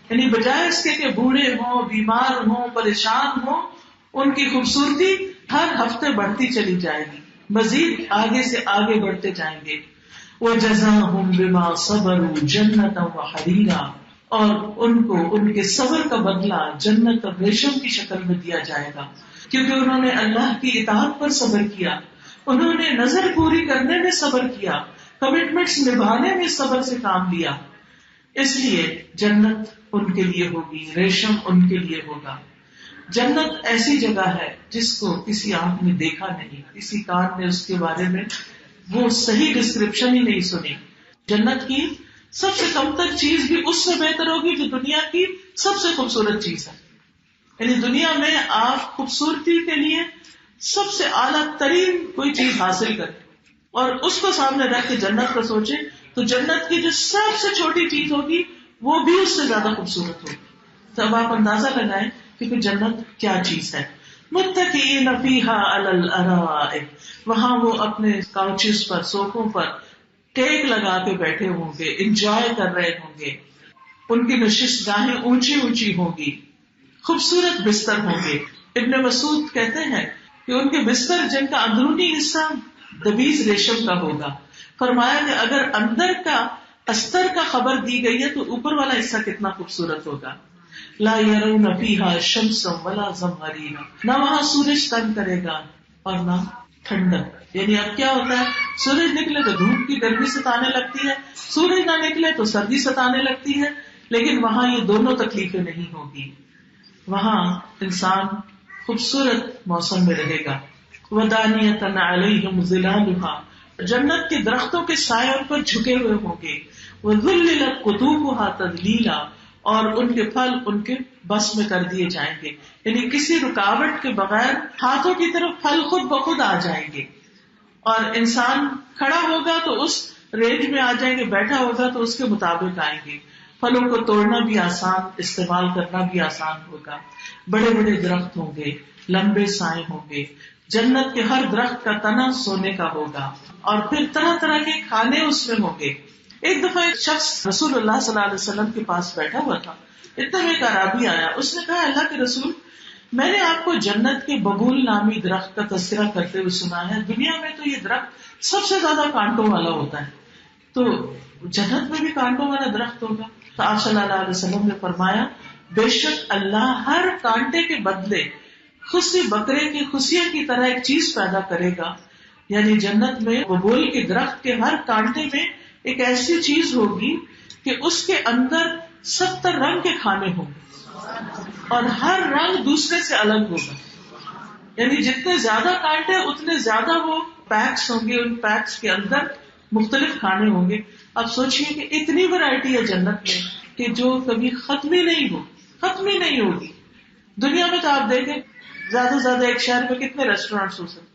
یعنی بجائے اس کے کہ بوڑھے ہوں، بیمار ہوں، پریشان ہوں، ان کی خوبصورتی ہر ہفتے بڑھتی چلی جائے گی، مزید آگے سے آگے بڑھتے جائیں گے. وَجَزَاهُمْ بِمَا صَبَرُوا جَنَّةً وَحَرِيرًا، اور ان کو ان کے صبر کا بدلہ جنت اور ریشم کی شکل میں دیا جائے گا، کیونکہ انہوں نے اللہ کی اطاعت پر صبر کیا، انہوں نے نظر پوری کرنے میں صبر کیا، کمٹمنٹس نبھانے میں صبر سے کام لیا. اس لیے جنت ان کے لیے ہوگی، ریشم ان کے لیے ہوگا. جنت ایسی جگہ ہے جس کو کسی آنکھ نے دیکھا نہیں، کسی کان نے اس کے بارے میں وہ صحیح ڈسکرپشن ہی نہیں سنی. جنت کی سب سے کم تر چیز بھی اس سے بہتر ہوگی جو دنیا کی سب سے خوبصورت چیز ہے. یعنی دنیا میں آپ خوبصورتی کے لیے سب سے اعلیٰ ترین کوئی چیز حاصل کریں اور اس کو سامنے رکھ کے جنت کو سوچیں تو جنت کی جو سب سے چھوٹی چیز ہوگی وہ بھی اس سے زیادہ خوبصورت ہوگی. تو اب آپ اندازہ لگائیں کہ پھر جنت کیا چیز ہے. متکئین فیہا علی الارائک، وہاں وہ اپنے کاؤچز پر، صوفوں پر ٹیک لگا کے بیٹھے ہوں گے، انجوائے کر رہے ہوں گے. ان کی نشست گاہیں اونچی اونچی ہوں گی، خوبصورت بستر ہوں گے. ابن مسعود کہتے ہیں کہ ان کے بستر جن کا اندرونی حصہ دبیز ریشم کا ہوگا، فرمایا کہ اگر اندر کا استر کا خبر دی گئی ہے تو اوپر والا حصہ کتنا خوبصورت ہوگا. لا يرون فيها شمسا ولا زمهريرا، نہ وہاں سورج تنگ کرے گا اور نہ ٹھنڈک. یعنی اب کیا ہوتا ہے، سورج نکلے تو دھوپ کی گرمی ستانے لگتی ہے، سورج نہ نکلے تو سردی ستانے لگتی ہے، لیکن وہاں یہ دونوں تکلیفیں نہیں ہوگی. وہاں انسان خوبصورت موسم میں رہے گا. وَدَانِيَةً عَلَيْهِمْ ظِلَالُهَا، جنت کے درختوں کے سائے ان پر جھکے ہوئے ہوں گے. وَذُلِّلَتْ قُطُوفُهَا تَذْلِيلًا، اور ان کے پھل ان کے بس میں کر دیے جائیں گے، یعنی کسی رکاوٹ کے بغیر ہاتھوں کی طرف پھل خود بخود آ جائیں گے. اور انسان کھڑا ہوگا تو اس رینج میں آ جائیں گے، بیٹھا ہوگا تو اس کے مطابق آئیں گے. پھلوں کو توڑنا بھی آسان، استعمال کرنا بھی آسان ہوگا. بڑے بڑے درخت ہوں گے، لمبے سائے ہوں گے. جنت کے ہر درخت کا تنا سونے کا ہوگا، اور پھر طرح طرح کے کھانے اس میں ہوں گے. ایک دفعہ ایک شخص رسول اللہ صلی اللہ علیہ وسلم کے پاس بیٹھا ہوا تھا. اتنے میں ایک اعرابی آیا، اس نے کہا اللہ کے رسول، میں نے آپ کو جنت کے ببول نامی درخت کا تذکرہ کرتے ہوئے سنا ہے. دنیا میں تو یہ درخت سب سے زیادہ کانٹوں والا ہوتا ہے، تو جنت میں بھی کانٹوں والا درخت ہوگا؟ تو آپ صلی اللہ علیہ وسلم نے فرمایا، بے شک اللہ ہر کانٹے کے بدلے خصی بکرے کی خصیے کی طرح ایک چیز پیدا کرے گا. یعنی جنت میں ببول کے درخت کے ہر کانٹے میں ایک ایسی چیز ہوگی کہ اس کے اندر 70 رنگ کے کھانے ہوں گے، اور ہر رنگ دوسرے سے الگ ہوگا. یعنی جتنے زیادہ کانٹے اتنے زیادہ وہ پیکس ہوں گے، ان پیکس کے اندر مختلف کھانے ہوں گے. اب سوچئے کہ اتنی ورائٹی ہے جنت میں کہ جو کبھی ختم ہی نہیں ہوگی. دنیا میں تو آپ دیکھیں زیادہ سے زیادہ ایک شہر میں کتنے ریسٹورینٹس ہو سکتے،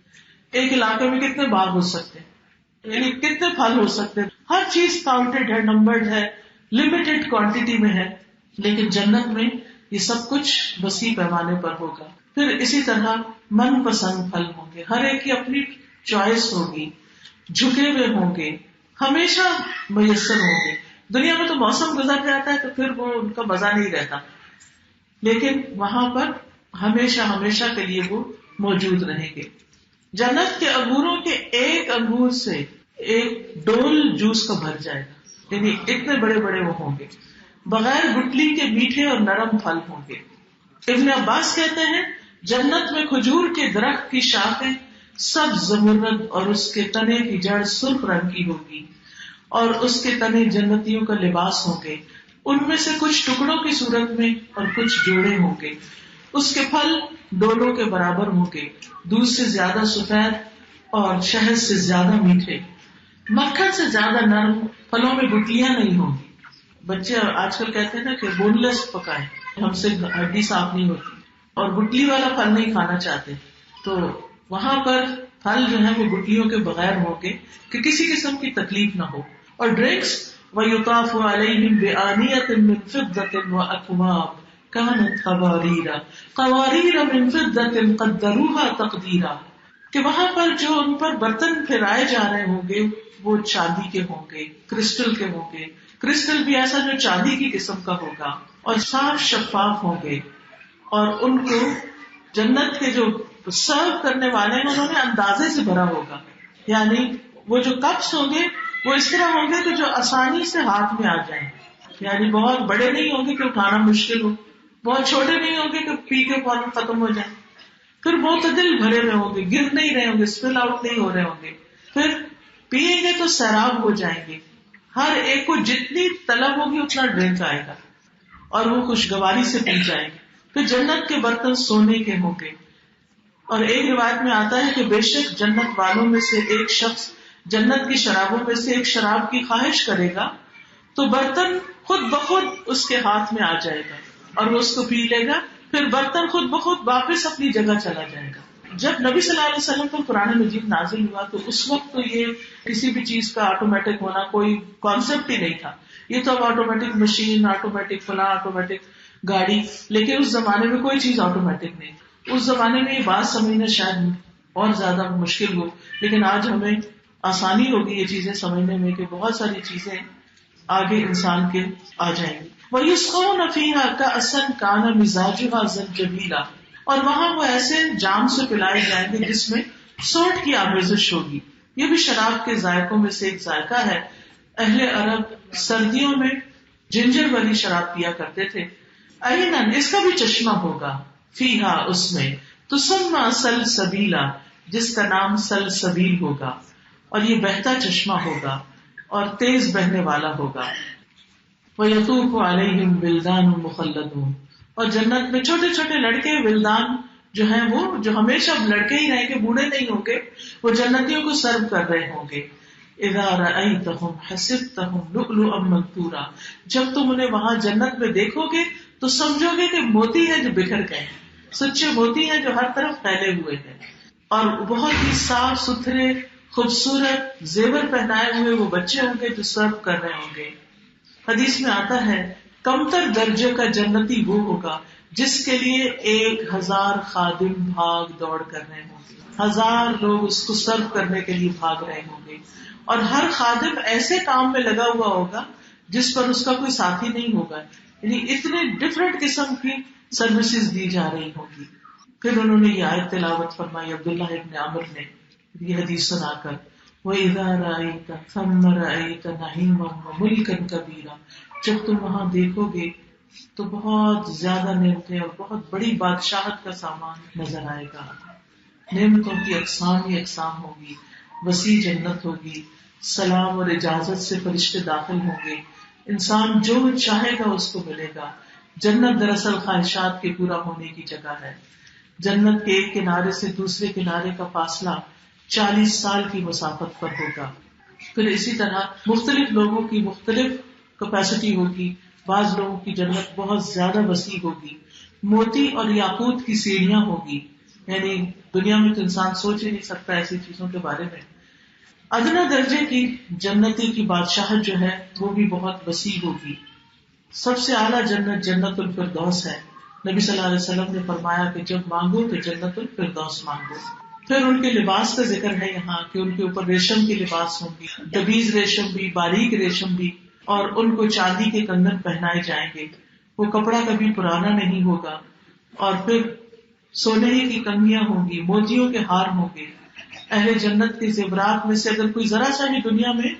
ایک علاقے میں کتنے باغ ہو سکتے ہیں، یعنی کتنے پھل ہو سکتے ہیں. ہر چیز کاؤنٹڈ ہے، نمبرڈ ہے، لمیٹڈ کوانٹٹی میں ہے. لیکن جنت میں یہ سب کچھ وسیع پیمانے پر ہوگا. پھر اسی طرح من پسند پھل ہوں گے، ہر ایک کی اپنی چوائس ہوگی، جھکے ہوئے ہوں گے، ہمیشہ میسر ہوں گے. دنیا میں تو موسم گزر جاتا ہے تو پھر وہ ان کا مزہ نہیں رہتا، لیکن وہاں پر ہمیشہ کے لیے وہ موجود رہیں گے. جنت کے انگوروں کے ایک انگور سے ایک ڈول جوس کا بھر جائے گا، یعنی اتنے بڑے بڑے وہ ہوں گے. بغیر گٹلی کے میٹھے اور نرم پھل ہوں گے. ابن عباس کہتے ہیں جنت میں کھجور کے درخت کی شاخیں سبز زمرد اور اس کے تنے کی جڑ سرخ رنگ کی ہوگی، اور اس کے تنے جنتیوں کا لباس ہوں گے. ان میں سے کچھ ٹکڑوں کی صورت میں اور کچھ جوڑے ہوں گے. اس کے پھل ڈولوں کے برابر ہوں گے، دودھ سے زیادہ سفید اور شہد سے زیادہ میٹھے، مکھن سے زیادہ نرم. پھلوں میں گٹلیاں نہیں ہوں گی. بچے آج کل کہتے ہیں نا کہ بون لیس پکائیں، ہم سے ہڈی صاف نہیں ہوتی، اور گٹلی والا پھل نہیں کھانا چاہتے. تو وہاں پر پھل جو ہے وہ گٹلیوں کے بغیر ہوں گے کہ کسی قسم کی تکلیف نہ ہو. اور ڈرنکس وَيُطَافُ عَلَيْهِمْ بِآنِيَةٍ مِّن فِضَّةٍ وَأَكْوَابٍ كَانَتْ قَوَارِيرَ مِن فِضَّةٍ قَدَّرُوهَا تَقْدِيرًا، کہ وہاں پر جو ان پر برتن پھیرائے جا رہے ہوں گے وہ چاندی کے ہوں گے، کرسٹل کے ہوں گے. کرسٹل بھی ایسا جو چاندی کی قسم کا ہوگا، اور صاف شفاف ہوں گے. اور ان کو جنت کے جو سرو کرنے والے ہیں انہوں نے اندازے سے بھرا ہوگا، یعنی وہ جو کپس ہوں گے وہ اس طرح ہوں گے کہ جو آسانی سے ہاتھ میں آ جائیں. یعنی بہت بڑے نہیں ہوں گے کہ اٹھانا مشکل ہو، بہت چھوٹے نہیں ہوں گے کہ پی کے فوراً ختم ہو جائیں. پھر معتدل بھرے ہوئے ہوں گے، گر نہیں رہے ہوں گے، اسپل آؤٹ نہیں ہو رہے ہوں گے. پھر پیئیں گے تو سیراب ہو جائیں گے. ہر ایک کو جتنی طلب ہوگی اتنا ڈرنک آئے گا، اور وہ خوشگواری سے پی جائیں گے. پھر جنت کے برتن سونے کے ہوں گے. اور ایک روایت میں آتا ہے کہ بے شک جنت والوں میں سے ایک شخص جنت کی شرابوں میں سے ایک شراب کی خواہش کرے گا تو برتن خود بخود اس کے ہاتھ میں آ جائے گا اور وہ اس کو پی لے گا. پھر برتن خود بخود واپس اپنی جگہ چلا جائے گا. جب نبی صلی اللہ علیہ وسلم پر قرآن مجید نازل ہوا تو اس وقت تو یہ کسی بھی چیز کا آٹومیٹک ہونا کوئی کانسیپٹ ہی نہیں تھا. یہ تو اب آٹومیٹک مشین، آٹومیٹک فلاں، آٹومیٹک گاڑی، لیکن اس زمانے میں کوئی چیز آٹومیٹک نہیں. اس زمانے میں یہ بات سمجھنا شاید اور زیادہ مشکل ہو، لیکن آج ہمیں آسانی ہوگی یہ چیزیں سمجھنے میں کہ بہت ساری چیزیں آگے انسان کے آ جائیں گی. وَيُسْقَوْنَ فِيهَا كَأْسًا كَانَ مِزَاجُهَا زَنْجَبِيلًا، اور وہاں وہ ایسے جام سے پلائے جائیں گے جس میں سونٹ کی آمیزش ہوگی. یہ بھی شراب کے ذائقوں میں سے ایک ذائقہ ہے. اہل عرب سردیوں میں جنجر والی شراب پیا کرتے تھے. عیناً، اس کا بھی چشمہ ہوگا، فیہا، اس میں، تسمى سلسبیلا، جس کا نام سلسبیل ہوگا، اور یہ بہتا چشمہ ہوگا اور تیز بہنے والا ہوگا. وَيَطُوفُ عَلَيْهِمْ وِلْدَانٌ مُخَلَّدُونَ، اور جنت میں چھوٹے چھوٹے لڑکے ولدان جو ہیں وہ جو ہمیشہ لڑکے ہی رہیں گے، بوڑھے نہیں ہوں گے، وہ جنتیوں کو سرو کر رہے ہوں گے. اذا رأيتهم حسبتهم لؤلؤا منثورا، جب تم انہیں وہاں جنت میں دیکھو گے تو سمجھو گے کہ موتی ہیں جو بکھر گئے ہیں، سچے موتی ہیں جو ہر طرف پھیلے ہوئے ہیں، اور بہت ہی صاف ستھرے خوبصورت زیور پہنائے ہوئے وہ بچے ہوں گے جو سرو کر رہے ہوں گے. حدیث میں آتا ہے کمتر درجے کا جنتی وہ ہوگا جس کے لیے 1000 خادم بھاگ دوڑ کر رہے ہوں گے. 1000 لوگ اس کو سرو کرنے کے لیے بھاگ رہے ہوں گے، اور ہر خادم ایسے کام میں لگا ہوا ہوگا جس پر اس کا کوئی ساتھی نہیں ہوگا. یعنی اتنے ڈفرینٹ قسم کی سروسز دی جا رہی ہوں گی. پھر انہوں نے یہ آیت تلاوت فرمائی عبداللہ ابن عمر نے یہ حدیث سنا کر، وَإِذَا رَأَيْتَ ثَمَّ رَأَيْتَ نَعِيمًا وَمُلْكًا كَبِيرًا، جب تم وہاں دیکھو گے تو بہت زیادہ نعمتیں اور بہت بڑی بادشاہت کا سامان نظر آئے گا. نعمتوں کی اقسام ہی اقسام ہوگی، وسیع جنت ہوگی، سلام اور اجازت سے فرشتے داخل ہوں گے، انسان جو چاہے گا اس کو ملے گا. جنت دراصل خواہشات کے پورا ہونے کی جگہ ہے. جنت کے ایک کنارے سے دوسرے کنارے کا فاصلہ 40 سال کی مسافت پر ہوگا. پھر اسی طرح مختلف لوگوں کی مختلف کیپیسٹی ہوگی. بعض لوگوں کی جنت بہت زیادہ وسیع ہوگی، موتی اور یاقوت کی سیڑھیاں ہوگی، یعنی دنیا میں تو انسان سوچ ہی نہیں سکتا ایسی چیزوں کے بارے میں. ادنا درجے کی جنتی کی بادشاہت جو ہے وہ بھی بہت وسیع ہوگی. سب سے اعلیٰ جنت جنت الفردوس ہے. نبی صلی اللہ علیہ وسلم نے فرمایا کہ جب مانگو تو جنت الفردوس مانگو. پھر ان کے لباس کا ذکر ہے یہاں کہ ان کے اوپر ریشم کے لباس ہوں گی، دبیز ریشم بھی، باریک ریشم بھی، اور ان کو چاندی کے کنگن پہنائے جائیں گے. وہ کپڑا کبھی پرانا نہیں ہوگا. اور پھر سونے کی کنگیاں ہوں گی، موتیوں کے ہار ہوں گے. اہل جنت کے زیورات میں سے اگر کوئی ذرا سا بھی دنیا میں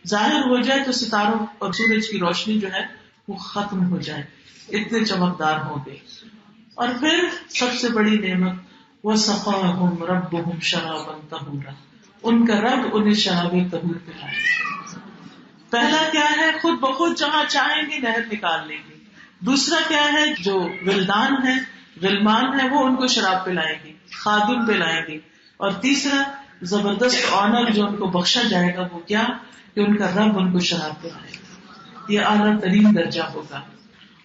ظاہر ہو جائے تو ستاروں اور سورج کی روشنی جو ہے وہ ختم ہو جائے، اتنے چمکدار ہوں گے. اور پھر سب سے بڑی نعمت وَسَقَاهُمْ رَبُّهُمْ شَرَابًا طَهُورًا، ان کا رب انہیں شراب طہور پلائے. پہلا کیا ہے، خود بخود جہاں چاہیں گے نہر نکال لیں گے. دوسرا کیا ہے، جو ولدان ہے غلمان ہے وہ ان کو شراب پلائیں گے، خادم پلائیں گے. اور تیسرا زبردست آنر جو ان کو بخشا جائے گا وہ کیا کہ ان کا رب ان کو شراب پلائے گا. یہ اعلیٰ ترین درجہ ہوگا.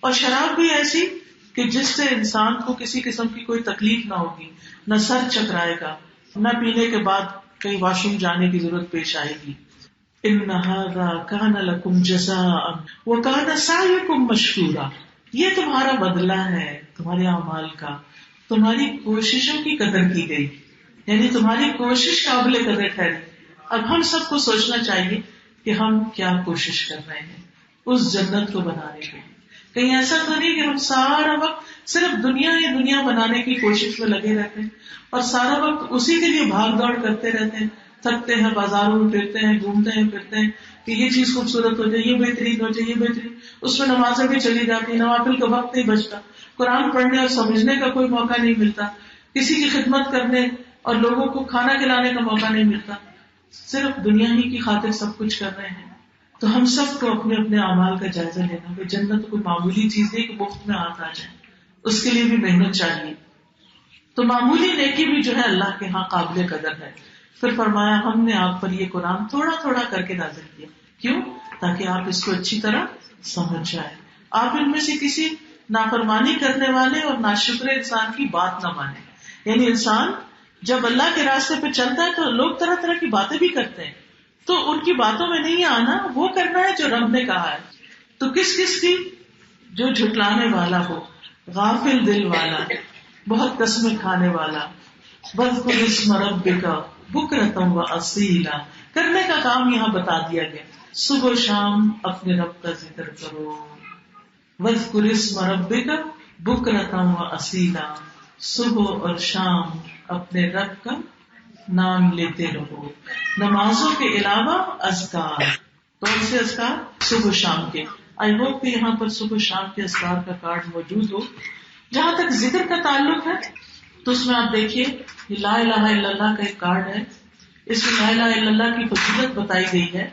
اور شراب بھی ایسی کہ جس سے انسان کو کسی قسم کی کوئی تکلیف نہ ہوگی، نہ سر چکرائے گا، نہ پینے کے بعد کہیں واش روم جانے کی ضرورت پیش آئے گی. ان ھذا کان لکم جزاء وکان سعیکم مشکورا، یہ تمہارا بدلہ ہے تمہارے اعمال کا، تمہاری کوششوں کی قدر کی گئی، یعنی تمہاری کوشش قابل قدر ٹھہری. اب ہم سب کو سوچنا چاہیے کہ ہم کیا کوشش کر رہے ہیں اس جنت کو بنانے کے لیے. کہیں ایسا تو نہیں کہ ہم سارا وقت صرف دنیا ہی دنیا بنانے کی کوشش میں لگے رہتے ہیں اور سارا وقت اسی کے لیے بھاگ دوڑ کرتے رہتے ہیں، تھکتے ہیں، بازاروں میں پھرتے ہیں، گھومتے ہیں پھرتے ہیں کہ یہ چیز خوبصورت ہو جائے، یہ بہترین ہو جائے، یہ بہترین، اس میں نمازیں بھی چلی جاتی ہیں، نوافل کا وقت نہیں بچتا، قرآن پڑھنے اور سمجھنے کا کوئی موقع نہیں ملتا، کسی کی خدمت کرنے اور لوگوں کو کھانا کھلانے کا موقع نہیں ملتا، صرف دنیا ہی کی خاطر سب کچھ کر رہے ہیں. تو ہم سب کو اپنے اپنے اعمال کا جائزہ لینا کہ جنت کوئی معمولی چیز نہیں کہ مفت میں ہاتھ آ جائے، اس کے لیے بھی محنت چاہیے. تو معمولی نیکی بھی جو ہے اللہ کے ہاں قابل قدر ہے. پھر فرمایا ہم نے آپ پر یہ قرآن تھوڑا تھوڑا کر کے نازل کیا، کیوں؟ تاکہ آپ اس کو اچھی طرح سمجھ جائیں، آپ ان میں سے کسی نافرمانی کرنے والے اور ناشکر انسان کی بات نہ مانیں. یعنی انسان جب اللہ کے راستے پہ چلتا ہے تو لوگ طرح طرح کی باتیں بھی کرتے ہیں، تو ان کی باتوں میں نہیں آنا، وہ کرنا ہے جو رب نے کہا ہے. تو کس کس کی؟ جو جھٹلانے والا ہو، غافل دل والا، بہت قسمیں کھانے والا. وَاذْكُرِ اسْمَ رَبِّكَ بُكْرَةً وَأَصِيلًا، کرنے کا کام یہاں بتا دیا گیا. صبح و شام اپنے رب کا ذکر کرو. وَاذْكُرِ اسْمَ رَبِّكَ بُكْرَةً وَأَصِيلًا، صبح اور شام اپنے رب کا نام لیتے رہو. نمازوں کے علاوہ اذکار، کون سے اذکار؟ صبح و شام کے. آئی ہوپ کہ یہاں پر صبح و شام کے اذکار کا کارڈ موجود ہو. جہاں تک ذکر کا تعلق ہے تو اس میں آپ دیکھیے لا الہ الا اللہ کا ایک کارڈ ہے، اس میں لا الہ الا اللہ کی فضیلت بتائی گئی ہے.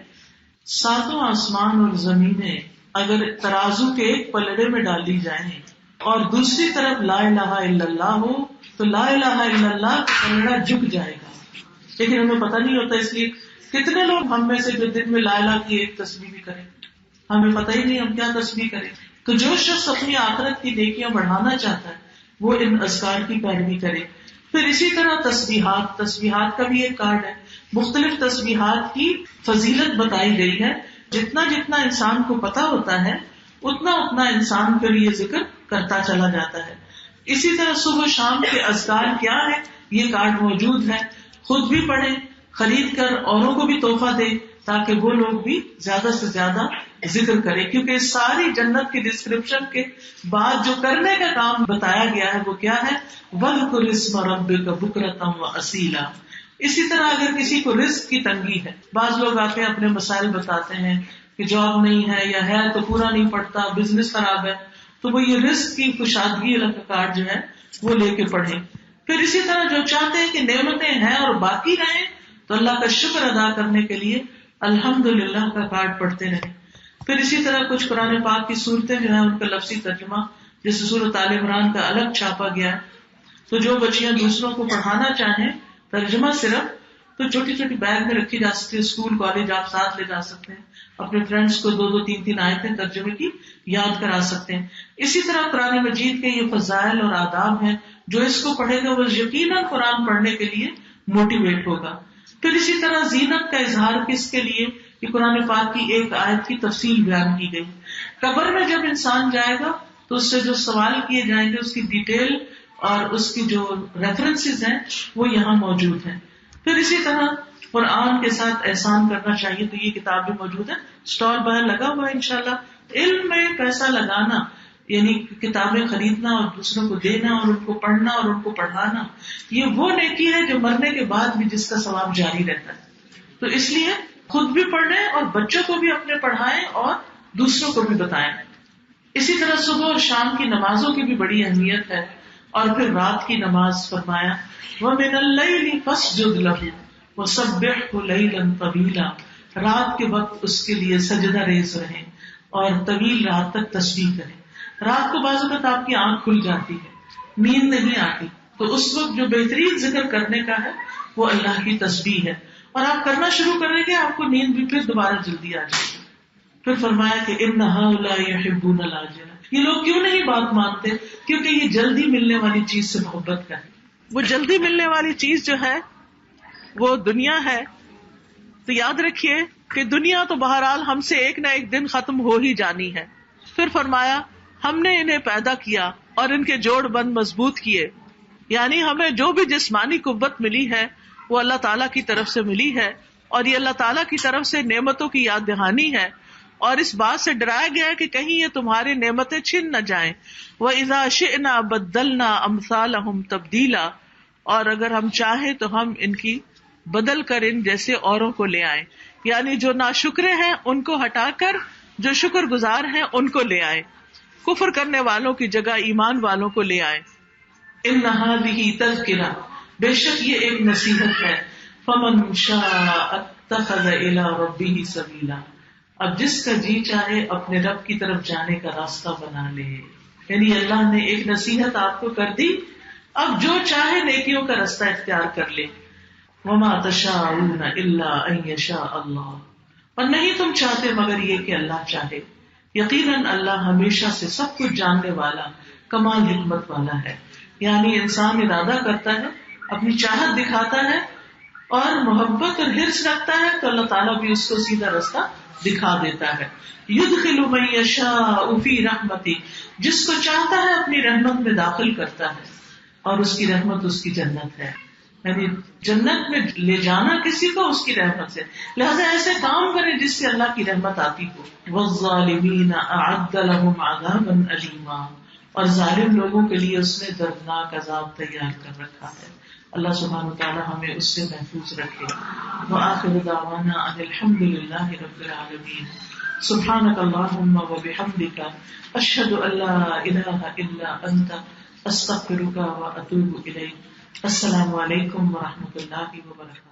ساتوں آسمان اور زمینیں اگر ترازو کے ایک پلڑے میں ڈالی جائیں اور دوسری طرف لا الہ الا اللہ ہو تو لا الہ الا اللہ کا پلڑا جھک جائے گا. لیکن ہمیں پتہ نہیں ہوتا، اس لیے کتنے لوگ ہم میں سے جو دن میں لا الہ کی ایک تسبیح بھی کریں، ہمیں پتہ ہی نہیں ہم کیا تسبیح کریں. تو جو شخص اپنی آخرت کی نیکیاں بڑھانا چاہتا ہے وہ ان اذکار کی پیروی کرے. پھر اسی طرح تسبیحات کا بھی ایک کارڈ ہے. مختلف تسبیحات کی فضیلت بتائی گئی ہے. جتنا جتنا انسان کو پتا ہوتا ہے اتنا اتنا انسان پھر یہ ذکر کرتا چلا جاتا ہے. اسی طرح صبح شام کے اذکار کیا ہے یہ کارڈ موجود ہے. خود بھی پڑھیں، خرید کر اوروں کو بھی تحفہ دیں تاکہ وہ لوگ بھی زیادہ سے زیادہ ذکر کریں. کیونکہ ساری جنت کی ڈسکرپشن کے بعد جو کرنے کا کام بتایا گیا ہے وہ کیا ہے؟ وَاذْكُرِ اسْمَ رَبِّكَ بُكْرَةً وَأَصِيلًا. اسی طرح اگر کسی کو رزق کی تنگی ہے، بعض لوگ آتے ہیں اپنے مسائل بتاتے ہیں کہ جاب نہیں ہے یا ہے تو پورا نہیں پڑتا، بزنس خراب ہے، تو وہ یہ رزق کی کشادگی کا کارڈ جو ہے وہ لے کے پڑھیں. پھر اسی طرح جو چاہتے ہیں کہ نعمتیں ہیں اور باقی رہیں تو اللہ کا شکر ادا کرنے کے لیے الحمدللہ کا کارڈ پڑھتے رہیں. پھر اسی طرح کچھ قرآن پاک کی صورتیں جو ہیں ان کا لفظی ترجمہ، جیسے سورۃ آل عمران کا الگ چھاپا گیا ہے. تو جو بچیاں دوسروں کو پڑھانا چاہیں ترجمہ صرف، تو چھوٹی چھوٹی بیگ میں رکھی جا سکتی ہے، اسکول کالج آپ ساتھ لے جا سکتے ہیں، اپنے فرینڈس کو 2-2 3-3 آیتیں ترجمے کی یاد کرا سکتے ہیں. اسی طرح قرآن مجید کے یہ فضائل اور آداب ہیں، جو اس کو پڑھے گا وہ یقیناً قرآن پڑھنے کے لیے موٹیویٹ ہوگا. پھر اسی طرح زینت کا اظہار کس کے لیے، کہ قرآن پاک کی ایک آیت کی تفصیل بیان کی گئی. قبر میں جب انسان جائے گا تو اس سے جو سوال کیے جائیں گے اس کی ڈیٹیل اور اس کی جو ریفرنسز ہیں وہ یہاں موجود ہیں. پھر اسی طرح قرآن کے ساتھ احسان کرنا چاہیے، تو یہ کتاب بھی موجود ہے، اسٹال باہر لگا ہوا ہے. انشاءاللہ علم میں پیسہ لگانا یعنی کتابیں خریدنا اور دوسروں کو دینا اور ان کو پڑھنا اور ان کو پڑھانا، یہ وہ نیکی ہے جو مرنے کے بعد بھی جس کا ثواب جاری رہتا ہے. تو اس لیے خود بھی پڑھیں اور بچوں کو بھی اپنے پڑھائیں اور دوسروں کو بھی بتائیں. اسی طرح صبح اور شام کی نمازوں کی بھی بڑی اہمیت ہے. اور پھر رات کی نماز فرمایا وَمِنَ اللَّيْلِ فَاسْجُدْ لَهُ وَسَبِّحْهُ لَيْلًا طَوِيلًا. رات کے وقت اس کے لیے سجدہ ریز رہیں اور طویل رات تک تسبیح کریں. رات کو بعض اوقات آپ کی آنکھ کھل جاتی ہے، نیند نہیں آتی، تو اس وقت جو بہترین ذکر کرنے کا ہے وہ اللہ کی تسبیح ہے. اور آپ کرنا شروع کریں گے آپ کو نیند بھی پھر دوبارہ جلدی آ جائے گی. پھر فرمایا کہ إِنَّ هَؤُلَاءِ يُحِبُّونَ الْعَاجِلَةَ. یہ لوگ کیوں نہیں بات مانتے؟ کیونکہ یہ جلدی ملنے والی چیز سے محبت کریں. وہ جلدی ملنے والی چیز جو ہے وہ دنیا ہے. تو یاد رکھیے کہ دنیا تو بہرحال ہم سے ایک نہ ایک دن ختم ہو ہی جانی ہے. پھر فرمایا ہم نے انہیں پیدا کیا اور ان کے جوڑ بند مضبوط کیے. یعنی ہمیں جو بھی جسمانی قوت ملی ہے وہ اللہ تعالیٰ کی طرف سے ملی ہے، اور یہ اللہ تعالیٰ کی طرف سے نعمتوں کی یاد دہانی ہے. اور اس بات سے ڈرایا گیا ہے کہ کہیں یہ تمہاری نعمتیں چھن نہ جائیں. وَإِذَا شِئْنَا بَدَّلْنَا أَمْثَالَهُمْ تَبْدِيلًا. اور اگر ہم چاہیں تو ہم ان کی بدل کر ان جیسے اوروں کو لے آئیں. یعنی جو ناشکرے ہیں ان کو ہٹا کر جو شکر گزار ہیں ان کو لے آئیں، کفر کرنے والوں کی جگہ ایمان والوں کو لے آئیں. إِنَّ هَٰذِهِ تَذْكِرَةٌ. بے شک یہ ایک نصیحت ہے. فَمَن شَاءَ اتَّخَذَ إِلَىٰ رَبِّهِ سَبِيلًا. اب جس کا جی چاہے اپنے رب کی طرف جانے کا راستہ بنا لے. یعنی اللہ نے ایک نصیحت آپ کو کر دی، اب جو چاہے نیکیوں کا راستہ اختیار کر لے. وما تشاءون الا ان یشاء اللہ. اور نہیں تم چاہتے مگر یہ کہ اللہ چاہے. یقیناً اللہ ہمیشہ سے سب کچھ جاننے والا، کمال حکمت والا ہے. یعنی انسان ارادہ کرتا ہے، اپنی چاہت دکھاتا ہے اور محبت اور حرص رکھتا ہے تو اللہ تعالیٰ بھی اس کو سیدھا راستہ دکھا دیتا ہے. یدخل من یشاء فی رحمتہ. جس کو چاہتا ہے اپنی رحمت میں داخل کرتا ہے، اور اس کی رحمت اس کی جنت ہے. یعنی جنت میں لے جانا کسی کو اس کی رحمت سے. لہذا ایسے کام کریں جس سے اللہ کی رحمت آتی ہو. والظالمین اعد لهم عذابا الیما. اور ظالم لوگوں کے لیے اس نے دردناک عذاب تیار کر رکھا ہے. اللہ سبحانہ وتعالی ہمیں اس سے محفوظ رکھے. وآخر دعوانا ان الحمد للہ رب العالمین. سبحانک اللہم وبحمدک اشہد ان لا الہ الا انت استغفرک و اتوب الیک. السلام علیکم و رحمۃ اللہ وبرکاتہ.